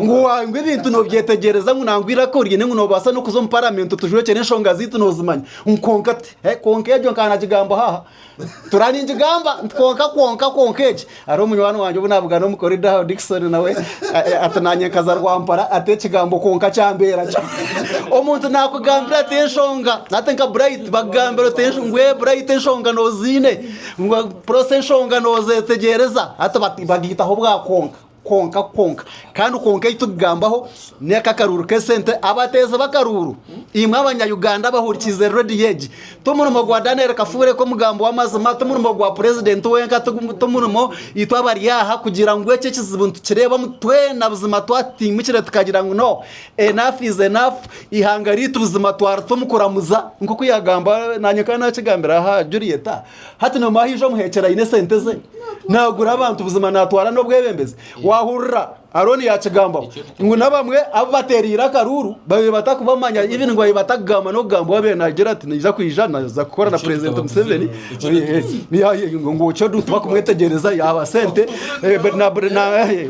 ngo ibintu no byetegereza ngunangwira ko rye ngo basa no kuzo mu parliament tujwe cyane nshonga zitu no zimanya unkonkate konke ejo kana kigambo haha turani njigamba konkeje ari umunywana wanje bunabwa no mukorida Dickson nawe atananye kazarwampara ate kigambo konka cyambera omuntu nakugambira tenshonga natenka bright bagambira tenshongwe bright tenshonga no zine ngo process nshonga no zetegereza hata bagita ho bwa konka kandi konka itugambaho nekakaruru kesente abateza bakaruru imwe abanya-Uganda bahurikize red edge tumurumo gwa Daniel Kafure ko mugambo w'amazima tumurumo gwa president wenka tumurumo itwabari yaha kugira ngo ece kizibuntu kireba mutwe na buzima twatimukire tukagira ngo no enough is enough ihangari tubuzima twara tumukuramuza ngo kuyagamba nanye kana kigambira ha Julieta hati no mahijo muhekera ine sente ze nagura abantu ubuzima natwara no bwebembeze wahurra Aroni yakigamba ngo nabamwe abaterira karuru babe batakubamanya even ngo batagama no gamba wabe nagira ati niza kwijana za gukora na president Museveni ngo cyo dutuba kumwetegereza yaba sente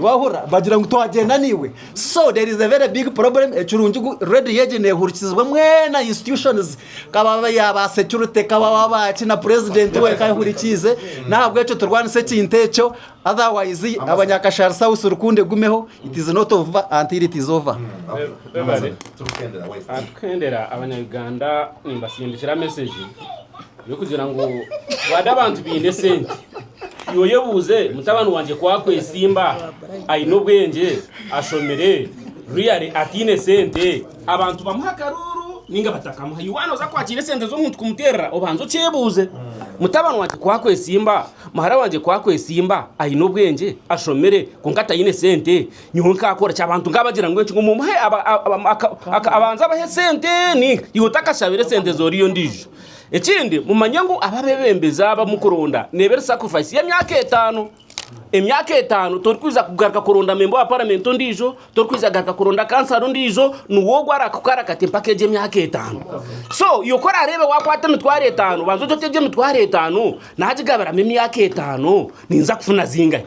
wahurra bagira ngo twagenda niwe so there is a very big problem ecurunjugu red yegene hurikizwa mwena institutions kababa yaba security kababa baci na president we kayhurikize ntabwo cyo turwanise kintecho otherwise abanyakashara south rukunde gumeho it is not over until it is over. Akendera abanyaganda nimbasindikira message yo kugira ngo bada abantu binde sente yoyebuze mutabanu wanje kwakwe simba ayino bwenge ashomere really atine sente abantu bamuhakaruru ninga batakamuha yuwano za kwakire sente zo muntu kumutera obanzo cebuze mutabanu wanje kwakwe simba mahara wanje kwakwe simba ayino bwenge ashomere kunkata yine sente nyunka akora cy'abantu ngabagira ngo ngo mumuhe abanza abahe sente ni yutaka shabire sente zoriyo ndijo ekindi mumanyango ababebembeza abamukoronda nebere sacrifice ya emyaka 5 torikwiza kugaruka koronda membo wa parliament ndijo torikwiza garuka koronda kansaro ndijo nuwo gwara kukara kati package emyaka 5 so yokora arebe wakwata mitware 5 banzo toteje mitware 5 najigabara memyaka 5 ninza kufuna zinga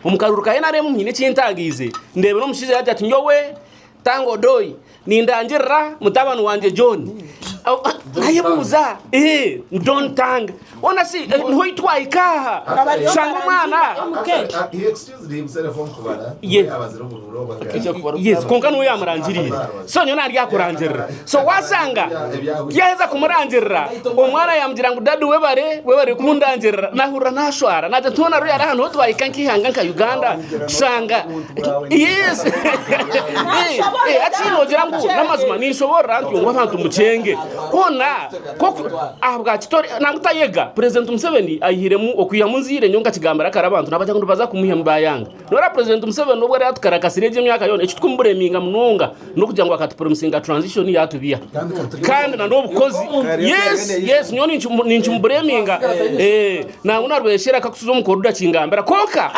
umukaruruka yenare mu nyine cyintagize ndebe no mushize yaje ati nyowe tango doi nindangirira mutabanu wanje John ayebuza don't tang ona si nhoitwa ikaha shango mwana he excused himself from kubara yes konka no yamurangirira so nyona ari yakurangirira so wasanga yaheza kumurangirira umwana yamgira ngo dadu webare kumundangirira nahura nashwara naje tona ro yara hano twayika nkihanga nka Uganda sanga yes ati no jirangu namazuma nishobora ngo abantu mucenge ona koko abwa kitori nangutayega president Museveni ayihiremu okuyamunzire nyonga kigambara karabantu nabaje ngo baza kumuhiya mbayanga nora president Museveni no bwari atkarakasireje myaka yone ekitwumbureminga munonga no kugira ngo akati promising transition yatubiya kandi na nobukozi yes nyoni ninchumbureminga na unarweshera kakusuzo mukoruda kingambara koka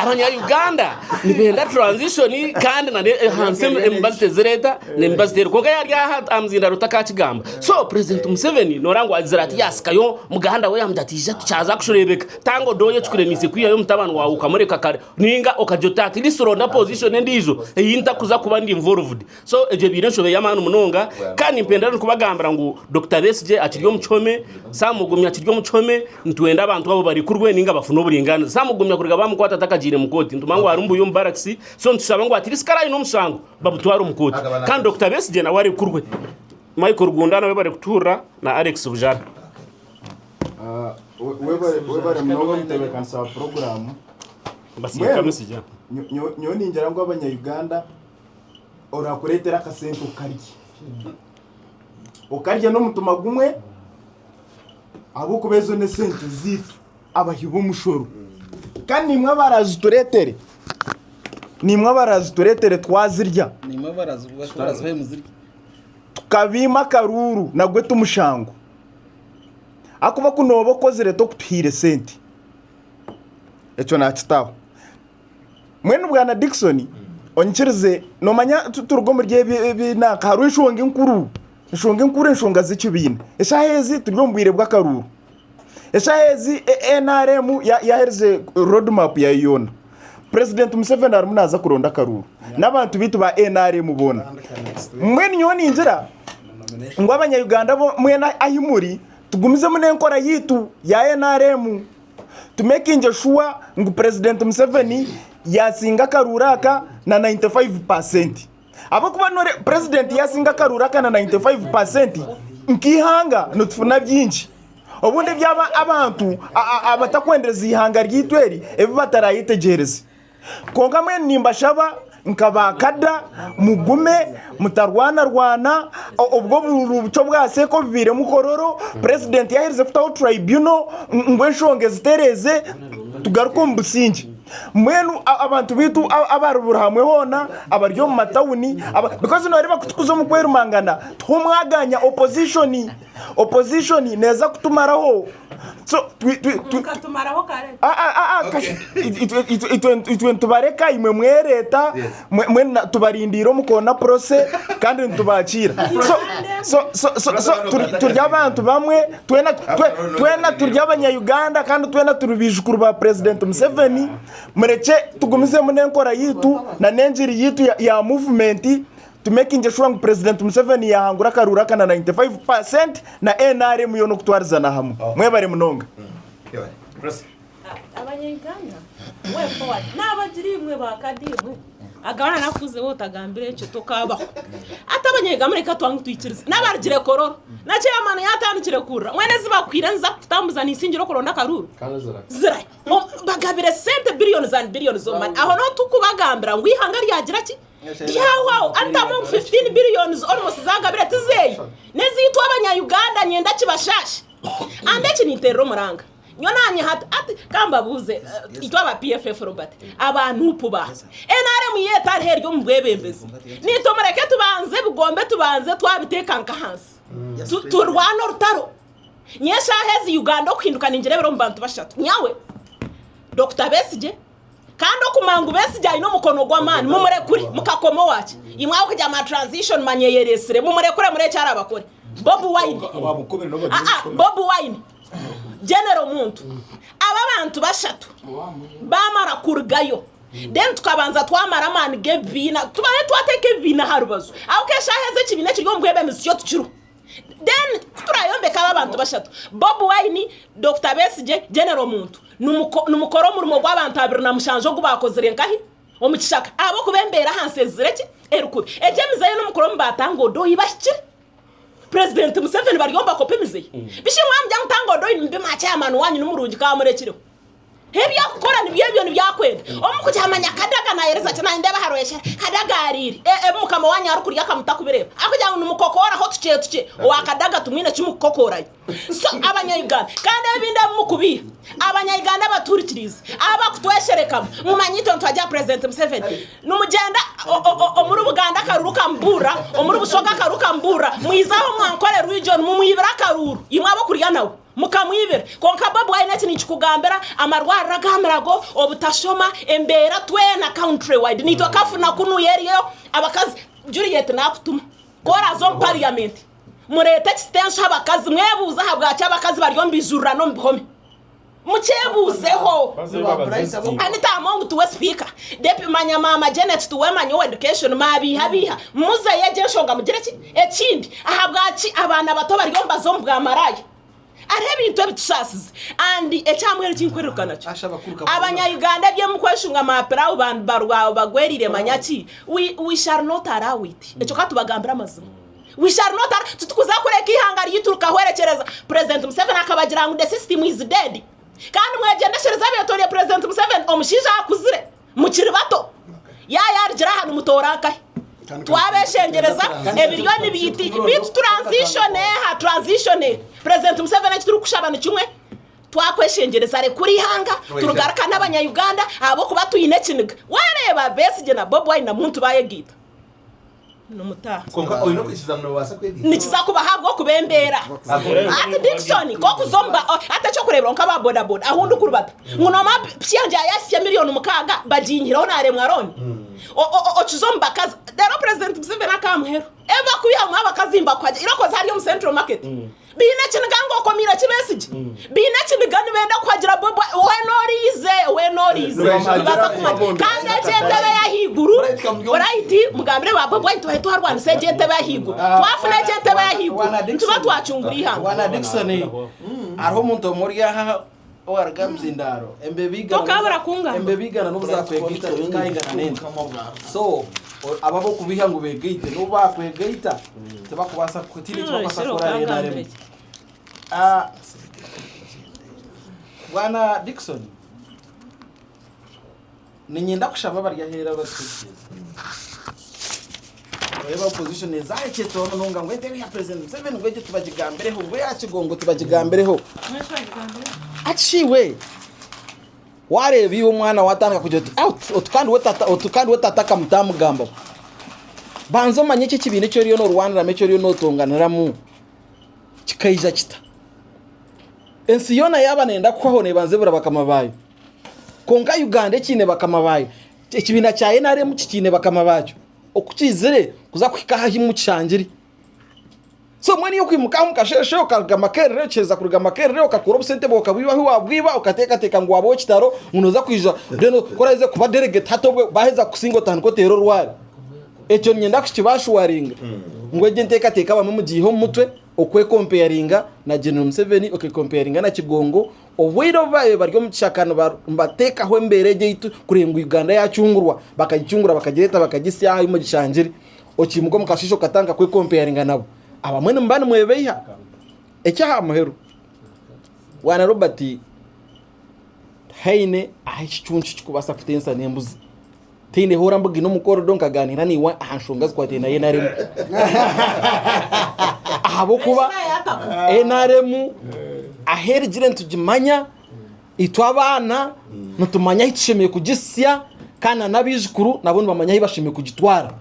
abanya Uganda nibenda transition kandi na hansem embassy zereta nembassy koka yari amzinda rutaka kigamba so president Museveni norango azirati yaskayo muganda we yamdatije tucaza kushurebeka tango doye tukuremise kwiya yo mutabano wawe ukamureka kare ninga okajotati lisoronda position ndizo yinta kuza kuba ndi involved so eje bire nshobe yamanu munonga kandi mpendera kubagambira ngo Dr. Besije akiryo muchome samugumya akiryo muchome ntwenda abantu abo bari kurwe ninga bafuna uburingana samugumya kuriga bamukwata atakagire mukoti ntumango harumbu yo mbaraksi so ntusaba ngo atiriskara ino musango babutwara umukoti kandi Dr. Besije na wari kurwe Michael Gundana webare kutura na Alex Bujara webare mnogo mtebe kansa program basika musija nyoni njara ngo abanya Uganda orakuretera kasento ukarya no mutuma gumwe abo kubezo ne sente zifu abahibo mushoro kandi nimwe barazituretere twazirya nimwe barazubaye muzirya kabima karuru nagwe tumushango akuba kunobo kozire to kuthire sente echo nakitaho mwene bwana Dickson onchirize no manya turugo murye bina karu ishonge nkuru nshonga zikibina eshahezi turyombwire bwa karuru eshahezi NRM yaherze roadmap ya yona president Museveni arumunaza kuronda karuru n'abantu bitu ba NRM bona mwene nyoni injira ngo abanya Uganda bo mwene ahimuri tugumize mune nkora yitu ya NRM to making sure ngo president Museveni yasinga karuraka na 95%. Abo kuba nore president yasinga karuraka na 95% nkihanga nutufuna byinshi obundi byaba abantu abatakwendeza ihanga ryitweri ebi batarayitegereze konga mwe nimbashaba nkabakada mugume mutarwana ubwo burubuco bwase ko bibire mukororo president yahirize futaho tribunal ngwe nshonge zitereze tugaruko mbusinje mwenu abantu bitu abarubura hamwe hona abaryo mu matawuni because no reba kutukuzo mu kwerumangana twumwaganya opposition neza kutumaraho so tukatumaraho kare itwe tubareka imwe mwereta mwe tubarindiro mukona process kandi ntubakira so turya abantu bamwe twena turya abanyayuganda kandi twena turubijukuru ba president Museveni mureke tugumize munenkora yitu na nenjiri yitu ya movement to making sure ngo president Museveni yahangura karura kana 95% na NRM yo no kutwarizana hamwe mwe bari munonga abanyayuganda we forward n'abagiri mwe bakadimwe agabana nakuze wotagambire cyo tokabaho atabanyayuganda reka twangu twikiriza n'abarigire kororo na chairman yatandukire kurra mwene zibakwira nza kutamuzana isingiro korona karuru zira bagabire sente billions and billions of money aho no tukubagambira ngo ihanga ryagira ki yawo atamo 15 billions almost zagabire tizeye nezitwa abanyayuganda nyenda kibashashi ande kinitero muranga nyonanye ati kamba buze itwa ba PFF Robert abantu pubaza NRM yetari heryo mbwebembezi nitomureke tubanze bugombe tubanze twabitekanka hansi turwano rutaro nyesha hezi Uganda kwindukana ingerebero mbantu bashatu nyawe Dr. Besije kandi okumangu Besije ino mukono gw'amani mumure kuri mukakomo wacu imwaho kujya ma transition manyeyeresere mumure kure mure cyara abakore Bob Wine General muntu aba bantu bashatu bamara kurgayo then tukabanza twamara man gebina tubaye twateke bina harubazo aho kesha heze kibine kiryo mbwebe misiyo tukiru then turayombeka aba bantu bashatu Bob Wine Dr. Besije General muntu numukoro murimo gw'abantu abiri na mushanjo gubakozere nkahi omukishaka abo kubembera hansezereki erukubi ejemizayo numukoro mbatango do yibashikire President Museveni bariyomba kopemize bishimwa mjya mutango do imbe macha amanu wanyu numurungi ka murekire hebya gukora nibyo byakwenda omuko cyamanya kadaga na yereza cyana ndeba haroyesha kadagariri mukama wanyu arukuri yakamutakubereba akujya ngo numukokora ho tuce wakadaga tumwine cyumukokora so abanyayuganda kandi ebinde mukubi abanyayuganda baturikiriza aba kutweshereka mumanyito ntwajya President Museveni numugenda omuri Buganda karuruka mbura omuri Busoga karuruka mbura muizaho mwankore region mumuyibira karuru imwe abo kuriya nawe mukamwibera konka Bob Wine ati nikugambera amarwara ragamerago obutashoma embera twena country wide nitwa kafuna kunu yeriyo abakazi Juliet nakutuma kora zo parliament murete extension abakazi mwebuza habwacha abakazi baryombijura no mbihome muchebuzeho anita amongu tuwe speaker depi manyamama Janet tuwe manyo education mabiha muze yeje shonga mugireki ekindi ahabwachi abana bato baryomba zo mbwa maraye arebe into bitusasize andi echamwere kinkwirukana cyo abanyayuganda bye mukweshunga mapera ubantu barwawo bagwerire manyaki we shall not allow it echo katubagambira amazima we shall not tutukuza kureka ihangari yituruka hwerekereza President Museveni akabagira ngo the system is dead kandi mwegendeshereza byatoriye President Museveni omushija akuzire mukiri bato yargira hano mutoraka twabeshengereza ebiryoni biti transition President Museveni akituru kushabana kimwe twakweshengereza re kuri hanga turugaraka n'abanyayuganda abo kuba tuyine kiniga wareba Besije na Bob Wine na muntu bayegita numutaha konka oyino kwisizamno wasa kwedi nikizakuba habwo kubembera ati Dickson ko kuzomba atacho kurebera nkaba boda ahundu kurubata ngunoma pyanja yasya miliyoni mukaga bajinyiraho naremwe aroni ochuzomba kazi the President Museveni akamhero eva kuya mwaba kazimba kwaje irakoza hariyo mu Central Market bina kinigango ko mira kibesije bina kinigani benda kwagira Bob we norize baza kumanya kandi agentebe yahiguru right mugambire ba Bob Wine tuhe tuharwana se agentebe yahiguru twafuna agentebe yahiguru tuba twacungura ihanga wana Dickson ariho umuntu muri yaha wargamze indaro embebigana n'uzakwegita bingayingana nenda so ababo kubiha ngo begite no bakwegita tabakubasa kutiri twabasa kora yenaremo bwana Dickson ninyenda kushaba barya hera batwikiza Eba opposition ezaheketse ono nonga ngo ende ya President Museveni ngo tubagigambereho ngo yakigongo tubagigambereho aciwe wareba iyo umwana watanga kujya utukandi wetataka mutamugamba banzo manye iki kibintu cyo riyo no Rwanda ramecyo riyo no tonganira mu kikaija kita ensi yona yabanenda kwaho ne banze bura bakamabayo konka Uganda kine bakamabayo ikibina cyaye nare mu kikine bakamabayo okukizire kuza kwikaha himu cyangiri so mwani yo kwimuka mukasheshe ukagamakerere cyeza kurugamakerere ukakura obusente bo kabibaho wabwiba ukateka ngo wabo kitaro unoza kwija reno koraize kuba delegate hatobwe baheza kusingo tanko tero rwari echo nyenda kukibashu waringa ngo je nteka bamwe mu gihe mutwe okwe comparinga na General Museveni comparinga na Kigongo obwiro baye baryo mu cyakano mbateka ho mbere je itu kurenga Uganda yacyungurwa bakayicyungura bakagireta bakagisya mu gishangiri okimugo mukashisho katanga kwe comparinga nabo abamwe mbane mwebeya ecyaha muheru wana Robert Haine ahicunci kubasa kutensa nembuzi tine hora mbugi no mukoro donkaganira ni wa ahanshonga kwatena yenaremu ahabo kuba enaremu aherigire ntugimanya itwabana nutumanya hitishemeye kugisya kana nabijukuru nabone bamanya hibashimye kugitwara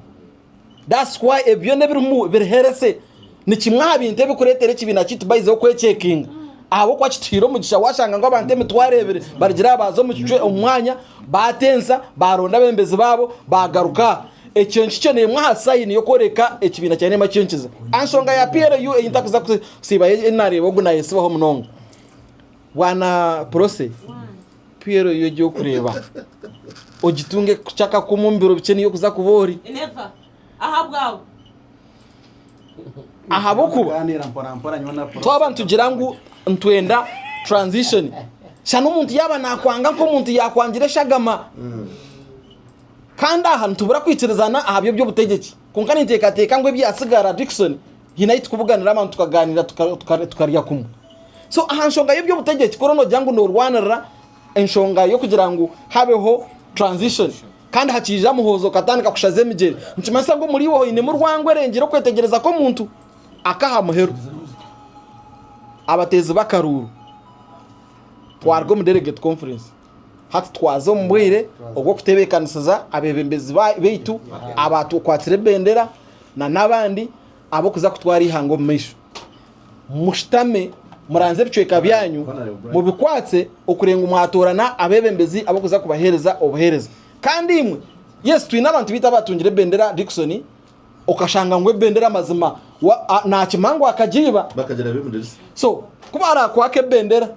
that's why ebyo nebirumu berherese ni kimwabi ntebe kuretere kibina kitu baize ko checking ahabo kwa kitiro mugisha washanga ngo abante mitwarebere barigira bazo mu cyo umwanya batensa baronda bembezi babo bagaruka ecyonci cyo ne mwahasayini yo koreka ekibina cyane macyonkiza anshonga ya PRU intakuza kusiba enarebo guna yesibaho munongo wana prose PRU yo cyo kureba ogitunge kuchaka kumumbiro bikeni yo kuza kubori never ahabwawo ahabokuba twabantu girangu ntwenda transition shano umuntu yaba nakwanga ko umuntu yakwangira shagama kandi ahantu tubura kwicirezana ahabyo byo butegeki kunkani ntekateka ngo ibyasigara Dickson hinayiti kuvuganira abantu tukaganira tukarya kumwe so ahanshonga y'ibyo butegeki korono jangu no Rwanda enshonga yo kugira ngo habeho transition kandi hakija muhozo katandika kushaze migeri nchimasa ngo muri wo ine mu Rwangwe rengero kwetegereza ko muntu akaha muheru abatezi bakaruru twargo mu delegate conference hati twazo mbwire ubwo kutebekanisiza abebembezi beitu abatu kwatire bendera na nabandi abo kuza kutwari hango misho mushtame muranze bicweka byanyu mu bikwatse okurenga umwatorana abebembezi abo kuza kubahereza obuhereza kandi imwe yes twina abantu bita batungire bendera Dickson okashanga ngwe bendera mazima na kimango akajiba bakagera bimudezi so kubara kwake bendera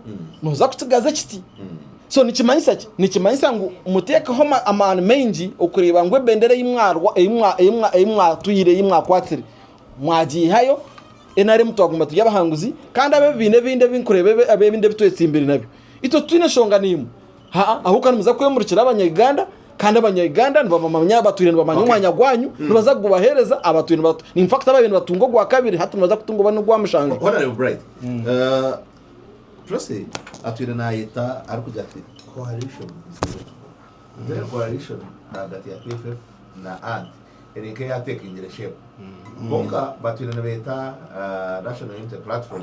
noza kutigaza kiti so nikimanyisa ngo umuteka ho amana menji okureba ngwe bendera y'imwarwa eyimwa tuyire y'imwa kwatire mwagiye hayo enare mutwaguma tuyabahanguzi kandi abebine binde binkurebe abebinde bitwetse imbere nabyo ito twine shonga nimu aho kandi muza kwemurikira abanyaganda kandi abanyaganda nibamamanya batwire nibamanya umwanya gwanyu nibaza kubahereza abatwire ni in fact ababintu batungo gwa kabiri hatu nibaza kutungo bano gwamushanga honorable bright Trust atwire na yeta ari kujya ati coalition there coalition hagati ya PFF na AD erike ya tekingire shape bonka batwire na beta national unity platform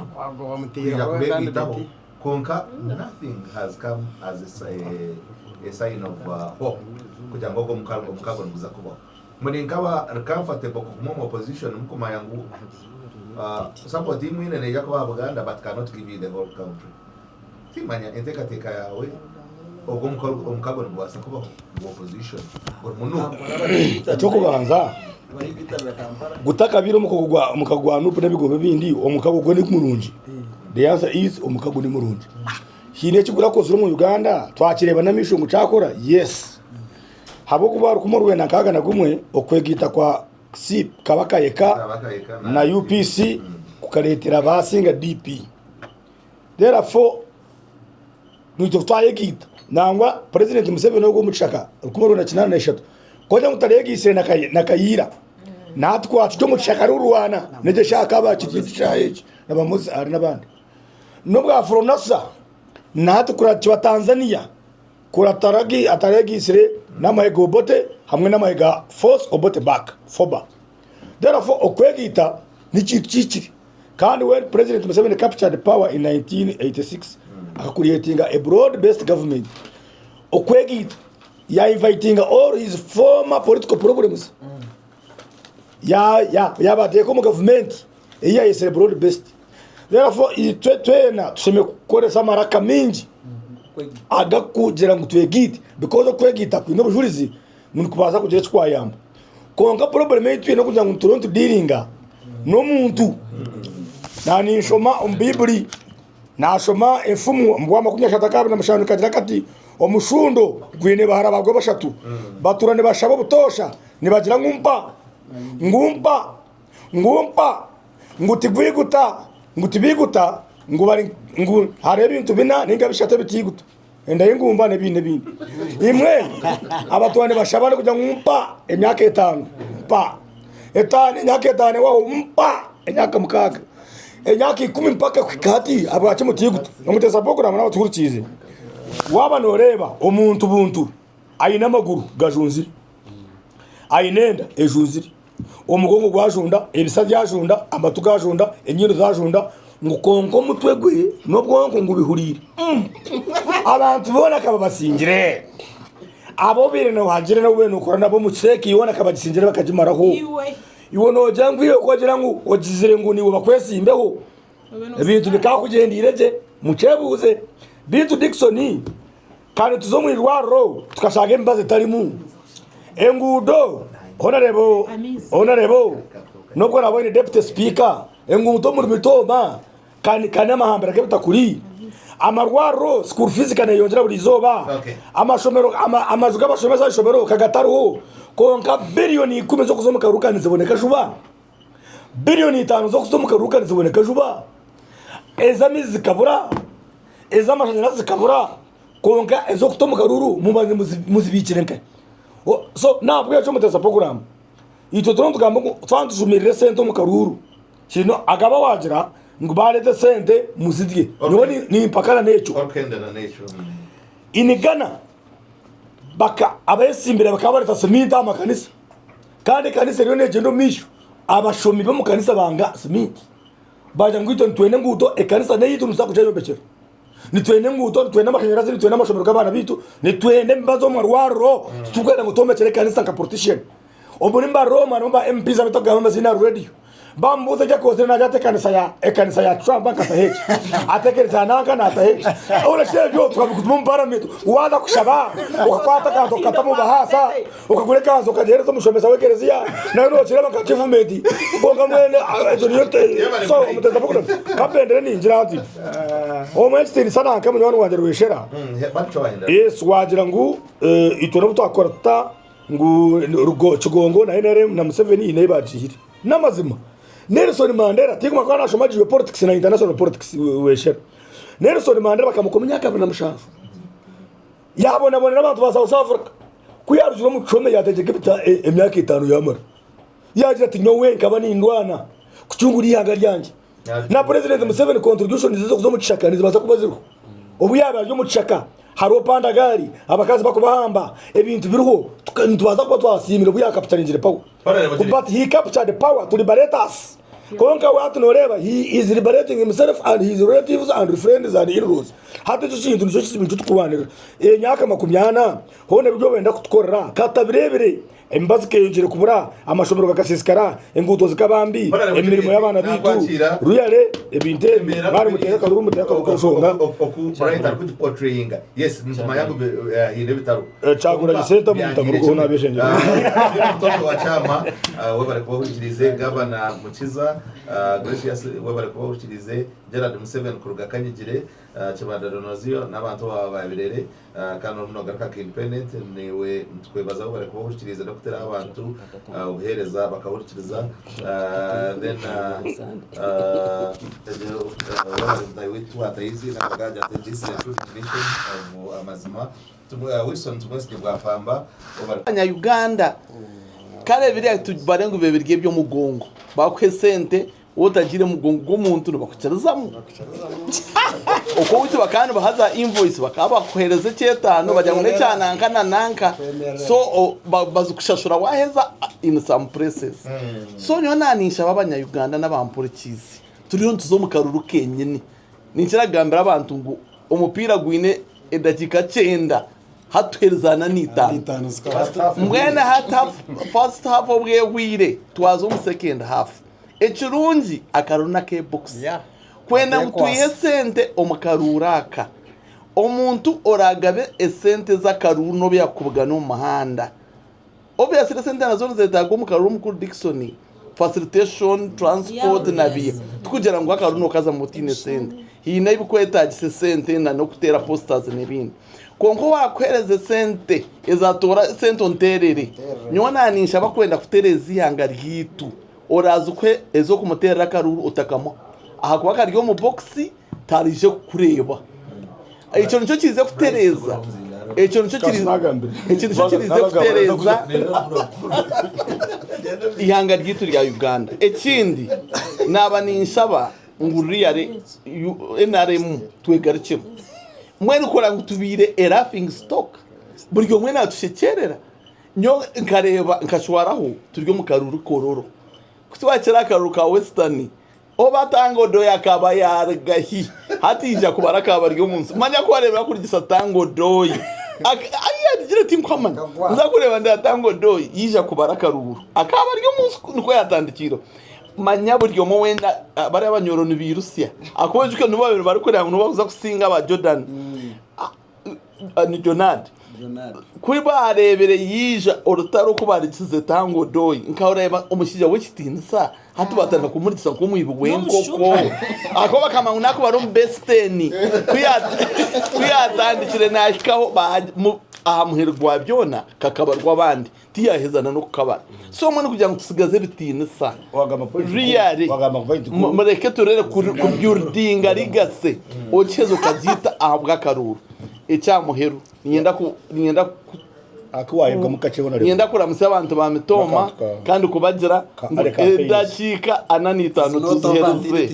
ya kubegitaho konka nothing has come as a sign of hope kugira ngo mukago nguza kubaho muri nkaba comfortable ku opposition mukoma yangu support team ine ne yakwa Buganda but cannot give you the whole country timanya entekateka yawe ogwo mukago ngwasa kubaho opposition urumuno cyokubanza gutaka biro mukagwa nupu n'ibigombe bindi omukago gwe ni kumurunji the answer is omukago ni murunji hine kigura ko zuru mu Uganda twakireba na misho mucakora yes habo kuba kumurwe na kaga na gumwe okwegita kwa SIP kabakayeka na UPC kukaletera basinga DP therefore nito twayegita nangwa president Museveni ngo mucaka kumurwe na 93 koja mutaregisire na kayira natwa cyo mucaka rurwana neje shaka bakititshaye nabamuzi ari nabandi nubwo afronasa natukura cyo Tanzania kurataragi ataregisire n'amahega obote hamwe n'amahega force obote back foba therefore okwegita ni cyicikiri kandi when president Museveni captured power in 1986 akakuriyetinga a broad based government okwegita ya inviting all his former political problems ya bateko mu government iya celebrate best therefore twena tusheme kukoresa maraka mingi agakugira ngo twegite because kwegita kwino bujurizi muntu kubaza kugira cyayamba konka problem yitu no kugira ngo turonto dealinga no muntu nani shoma umbiburi nashoma efumu mbwa makumya shatakabe na mashanu kagira kati omushundo gwine bahara bagwe bashatu baturane bashabo butosha nibagira ngumpa ngutibiguta ngubari harebe ibintu bina ninga bishate bitiguta enda yingumba ne bine imwe abatwane bashabane kujya ngumpa emyaka 5 pa etane emyaka 5 waho mpa emyaka mukaga emyaka 10 mpaka kwikati abache mutiguta nomuteza program nawe tukurukize waba noreba omuntu buntu ayina maguru gajunziri ayinenda ejunziri omugongo gwajunda ebisajya ajunda amatu gajunda enyindo zajunda ngukonko mutwe gwe nobwonko ngubihurire abantu bona kaba basingire abo bire no hagire no bene ukora nabo mutseki yona kaba gisingire bakajimaraho iwo no jangwiye kugira ngo ogizire ngo niwe bakwesimbeho ebintu bikakugendireje mucebuze bitu Dickson kandi tuzomwirwaro tukashaka embaze tarimu engudo honorable nubwo nabone deputy speaker engudo muri mitoma kandi amahambira kebitakuri amarwaro school fees kana yongera buri zoba amashomero amazuga bashomeza ishomero kagataruho konka billioni 10 zo kuzomuka rukani ziboneka juba billioni 5 zo kuzomuka rukani ziboneka juba ezamizi zikabura ezamashanyarazi zikabura konka ezo kutomuka ruru muzibikirenka so nabwo yacho muteza program ito turonto gambo twantujumirire sente mu karuru kino agaba wagira ngo barete sente muzidye none ni impakana necho inigana baka abesimbira bakabareta seminta amakanisa kandi kanisa ryo negendo misho abashomi bo mu kanisa banga seminti baje ngwito ntwene nguto ekanisa neyitu musakujeyo bekero nitwene nguto twene amashanyarazi nitwene amashomero gabana bitu nitwene mbazo marwaro tukenda ngutome chere kanisa ka politician obuni mba Roma nomba MPs abitoga mazina radio bambuze je kozina na jate kanisa ya Trump akataheje atekereza nanga na ataheje ora shejo tukabikutumba parameto wada kushaba ukakwata kanto katamu bahasa ukagure kanzo kajereza mushomeza wekerezia na no chirema ka chivumedi bonga mwene ejo yote so muteza bukura kapendere ni njira ati o mwestini sana kamwe wanu wanje rweshera yes wagira ngu itona butwakorata ngu rugo chugongo na NRM na Museveni ine bajihiri namazima Nelson Mandela tikuma kwa nashomajiwe politics na international politics weshera Nelson Mandela bakamukomenya akabana mushafu yabona n'abantu ba South Africa kuyarujura mu chome yategeke bita emyaka 5 yamara yagira ati nyowe nkabani indwana kucyunguri yanga ryanje na president Museveni contribution zizo zo mu chaka nizibaza kubaziro ubu yabaje mu chaka haro pandagari abakazi bakubahamba ebintu biruho tubaza kuba twasimira ubu yakapitalinjire power but he captured the power to liberate us konka watu noreba he is liberating himself and his relatives and friends and in-laws hata cyo kintu tukubanira nyaka 20 hone byo wenda kutukorera katabirebere embazi keyongere kubura amashomero gakasisikara enguto zikabambi emirimo y'abana bitu ruyale ebinte bari muteka kaduru muteka kushonga right ari portraying yes ntuma yangu hinde bitaro chagura gisenta mutamurugo nabeshenje mtoto wa chama webare kuhurize gavana Mukiza Gracious webare kuhurize Gerard Museveni kuruga kanyigire kibanda donozio n'abantu babirere kano mnoga ka independent niwe mtwebaza webare kuhurize Dr. abantu uhereza bakahurikiriza then witwa taizi na kagaja tendisi definition of amazima Wilson tumwese bwafamba abanya Uganda kare biriya tubarengo bebirye byo mugongo bakwesente utagire mugongo g'umuntu bakucarizamo uko witi bakana bahaza invoice bakaba kohereza cyetano bajya ngone cyananka nananka so bazukushashura waheza in some places so nyonanisha babanya Uganda n'abampurikizi turiyo tuzo mu karuru kenyene ninkiragambira abantu ngo umupira gwine edakika 9 hatuherezana n'itanu mwene first half obwehwire twaza mu second half ekirungi akaruna ke box kwenda mutuye sente omukaruraka omuntu oragabe esente z'akaruru no byakubwa no muhanda obviously sente nazo zetago mukaruru mukuru Dickson facilitation transport nabiye tukugera ngo akaruru no kaza mutine sente hina ibikwetagise sente na no kutera posters nebindi konko wakwereze sente ezatora sente onterere nyona nisha bakwenda kutereza ihanga ryitu oraza ukwe ezo kumutera akaruru utakamo aha kuba karyo mu boxi tarije kureba icyo nicyo kize kutereza kutereza ihanga ryitu rya Uganda ekindi naba ninsaba nguriyare NRM twegarukira mwene ukora gutubire laughing stock buryo mwene atushekerera nyo nkareba nkashwaraho turyo mu karuru kororo kutwakira akaruru ka western obatango do yakaba yargahi hatija kubara kabaryo munsi manya kwareba kuri gisatango doyi ayadire team command nzakureba ndatango doyi yija kubara karuru akabaryo munsi niko yatandikiro manya buryo mo wenda bari abanyoro nibirusya akojuke nubo bari kureba nubo baza kusinga ba Jordan ni Jonad kuri barebere yija orutaro kubarikize tango doyi nkaureba umushija w'ikitinsa hatubatana kumurisa kumwibuwengo ko akoba kama unako baro besteni kuyatandikire nashikaho ahamuherwa byona kakabarwa abandi tiyahezana no kukabara so mwe kugira ngo tusigaze bitinsa really mureke turere kubyurdinga rigase ochezo kagita ahabwa karuru ecyamuheru niyenda akwaye mukacebona rero niyenda kuramutsa abantu ba mitoma kandi kubagira dakika ananitanu tuzihereze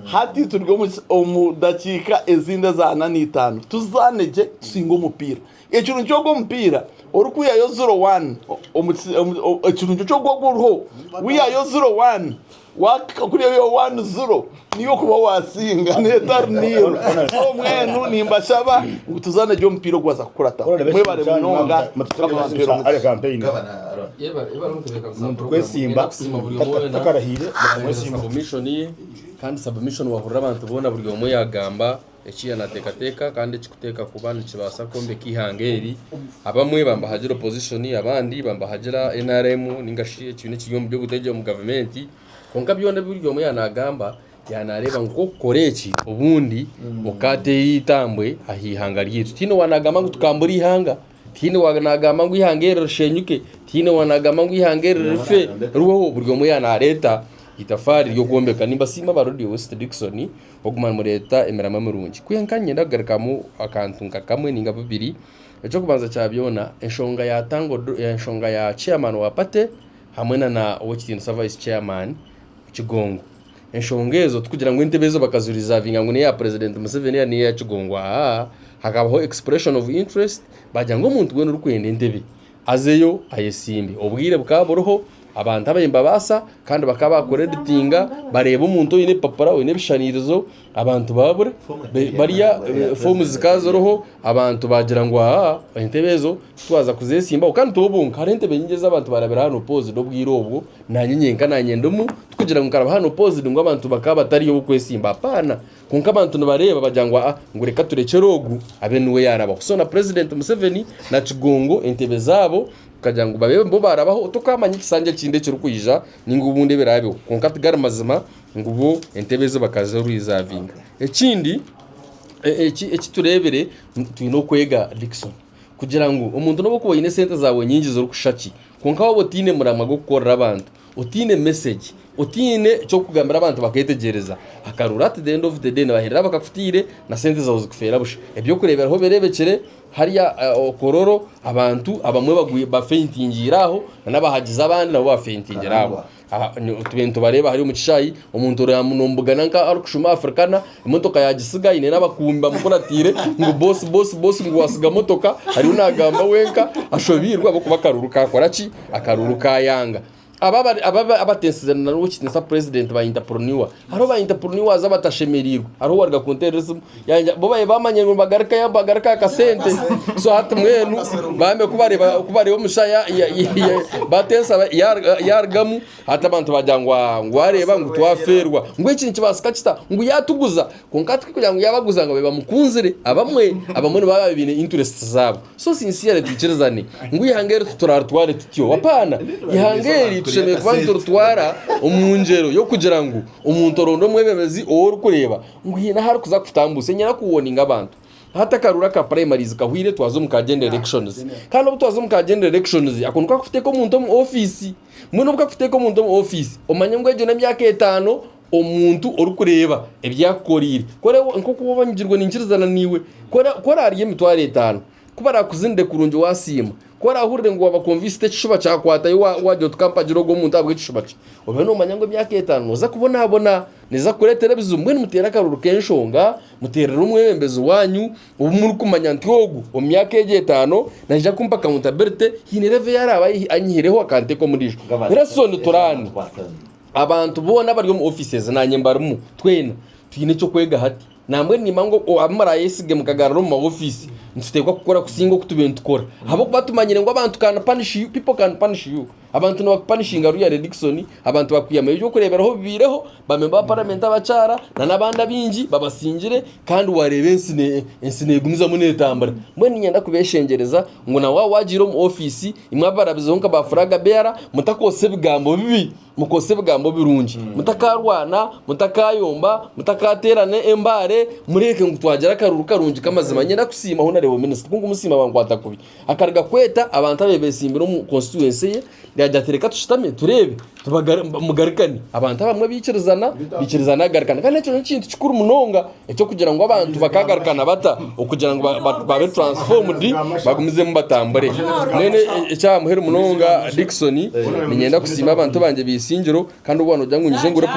hati turyo mu dakika ezinde za ananitanu tuzaneje singo umupira ekintu cyo go mpira orukuya yo 01 ekintu cyo go ruho wiya yo 01 wakakuriye yo 10 niyo kuba wasinga netarniyo omwenu nimbashaba utuzane ryo mpira gwaza kukurata mwebare munonga ari campaign kwesimba takarahire submission ye kandi submission wahurira abantu bona buri umwe yagamba ekiya na tekateka kandi kikuteka kubana kibasa kombe kihangeri abamwe bamba hagera opposition abandi bamba hagera NRM ningashiye kintu kigomba byo guteje mu government konka byonde buri umwe yanagamba yanareba ngo koreki ubundi mukate yitambwe ahihanga ryitu tino wanagamba ngo tukambura ihanga tino wanagamba ngo ihangere rushenyuke tino wanagamba ngo ihangere rufe ruho buri umwe yanareta itafari ryo gombeka nimba sima barodi West Dickson ogumana mu leta emerama murungi kuyankanye ndagarukamo akantunga kamwe ninga babiri ejo kubanza cyabyona enshonga ya chairman wa pate hamwe na Wakitinsa vice chairman Kigongo enshongezo tukugira ngo intebezo bakazuriza vinga ngo ne ya president Museveni ni ya Kigongo hakabaho expression of interest bajya ngo umuntu gwe n'urukwende intebe azeyo ayesimbi obwire bwaboroho abantu abayimba basa kandi bakaba bakoreditinga bareba umuntu yine papara wene bishanirizo abantu babure bariya forms zikazoroho abantu bagira ngo intebezo twaza kuzesimba kandi tubunka hari intebe nyingeza abantu barabera hano pose do bwirobwo nanyenyenka nanyendomu kugira ngo karaba hano pose ngo abantu bakaba batari yo kwesimba apana kunka abantu bareba bagira ngo reka turekerogu abenuwe yaraba so na president Museveni na Kigongo intebe zabo kagira ngo babe bo barabaho tukamanye kisanje kinde kirukuyija ningo ubundi berabe konka tigara mazima ngo bo entebezo bakaza ruizavinga ekindi eki turebere twino kwega Dickson kugira ngo umuntu no kuba ine sente zawe nyingi zo rukushaki konka wabo tine murama go gukorera abantu utine message utine cyo kugambira abantu baketegereza akarura at the end of the day nabahera bakafutire na sente zawe zikufera busha ebyo kureberaho berebekere hariya kororo abantu abamwe baguye bafeintingiraho nabahagiza abandi nabo bafeintingiraho tubento bareba hari umucishayi umuntu uramunombuga nanka arukushuma afrikana imotoka yagisiga ine nabakumba mukoratire ngo boss ngo wasiga motoka hari unagamba wenka ashobirwa bo kubakaruru kakora ki akaruru kayanga abatesezerana n'uwo kinesa president ba entrepreneur haro ba entrepreneur zabatashemerirwa haro warga konterezo bo baye bamanye ngo bagaraka kasente so hata mwenu bambe kubareba mushaya batesa yargamu hata abantu bajangwa ngo areba ngo twaferwa ngo ikintu kibasika kita ngo yatuguza konkatwe kugira ngo yabaguza ngo bamukunzire abamwe baba ibintu interest zabo so sincere tukirizane ngo ihangere tutarartware tutyo wapana ihangeri tushemeye kubantu rutwara umunjero yo kugira ngo umuntu rondo mwebebezi ori kureba ngo hina hari kuza kutambuse nyara kuwoninga abantu hata karura ka primaries kahwire twazo mu agenda elections kandi ubutwazo mu agenda elections akonuka kufite ko muntu mu office muno bukafite ko muntu mu office omanye ngo ejo n'imyaka 5 omuntu ori kureba ebyakorire kore nko kubanyirwa n'inkirizana niwe kora ariye mitware 5 kubara kuzinde kurunje wasima kora ahurire ngo abakonviste kishuba cyakwata yo wajyo tukampagiro go muntu abwe kishuba cyo obe no manyango myaka 5 uza kubona neza kure televiziyo mwe mutera karuru kenshonga muterera umwembezo wanyu ubumuri kumanya ntiyogu o myaka 5 naje kumpa accountability hinireve yarabaye anyihireho akante ko murisho resone turani abantu bona bari mu offices nanye mbarumu twena tuyine cyo kwega hati namwe nimango amara yesige mukagararo mu office ntutekwa gukora kusingo kutubintu tukora habo batumanyire ngo abantu kana punish you people can punish you abantu no punishinga ruya Dickson abantu bakwiyamaye byo kureberaho bireho bamemba parliament abacara nabanda bingi babasingire kandi warebe ensine gumiza munetambara mwe nyenda kubeshengereza ngo na wajiro mu office imwe barabizonka bafuraga bera mutakose bigambo bibi mukose bigambo birungi mutakarwana mutakayomba mutakaterane embare mureke ngo twagera karuru karungi kamazima nyenda kusima ho narebo minister kungu musima bangwata kubi akarga kweta abantu abebesimbiro mu constituency ye yajatereka tushitame turebe mugarikani abantu bamwe bikirizana garikana kandi cyo kintu cikuru munonga cyo kugira ngo abantu bakagarikana bata okugira ngo babe transformed bagumize mu batambare nene icyamuhera munonga Dickson ninyenda kusima abantu banje bisingiro kandi ubona ujya ngunyije ngure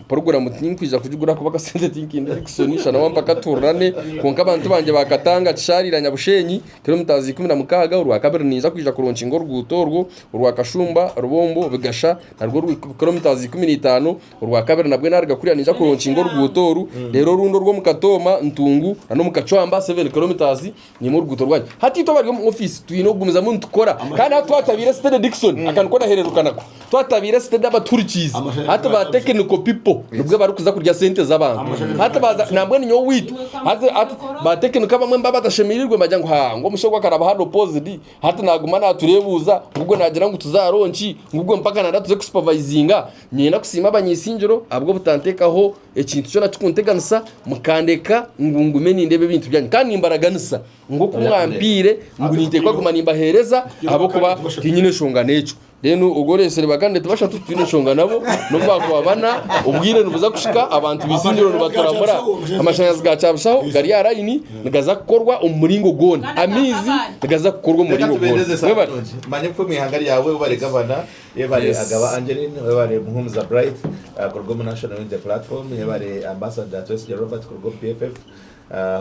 program tinkwiza kujugura kuba kasente tinkinda Dickson shana wamba katurane konka abantu banje bakatanga cishariranya bushenyi kilometers 16 urwa kabiri niza kwija kuronca ingoro gutorwo urwa kashumba rubombo bigasha narwo kilometers 15 urwa kabiri nabwe narga kuriya niza kuronca ingoro gutoru rero rundo rwo mukatoma ntungu no mukacwamba 7 kilometers ni mu rwuto rwanyu hati to bari mu office tuyino gumiza muntu tukora kandi hatwatabire stade Dickson akankora hererukana twatabire stade abaturkizi hata ba technical people nubwo bari kuza kurya sente z'abantu hata baza nambwe ninyo witu hata ba technical bamwe mbabadashemirirwe majya ngo mushogwa karaba hano positive hata naguma naturebuza ubwo nagira ngo tuzaronki ngubwo mpaka nanda tuze supervisinga nyina kusima abanyisingiro abwo butantekaho ekintu cyo nacukunteganisa mukandeka ngume nindebe bintu byanyu kandi imbaraganisa ngo kumwampire ngo nitekwa gumanimba hereza abo kuba kinyine shonga neco reno ugoresere bagande tubasha tutwine shonga nabo no bakubabana ubwire nubuza kushika abantu bisindiro nubatora amashanyarazi gacabushaho gari yarayini ngaza gukorwa umuringo gone amizi ngaza gukorwa umuringo gone manye ko mihangari yawe ubare gavana yebare agaba Angeline yebare muhumuza Bright korgo mu national media platform yebare ambassador Twese Robert korgo PFF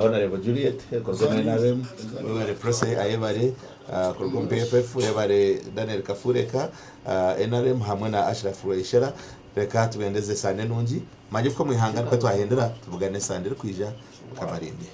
honorable Juliet korgo NRM yebare presse ayebare korgo PFF yebare Daniel Kafureka NRM hamwe na Ashraf Roishera reka tubendeze sane nungi manye ko mihangari ko twahendera tuvugane sande kwija kabarinde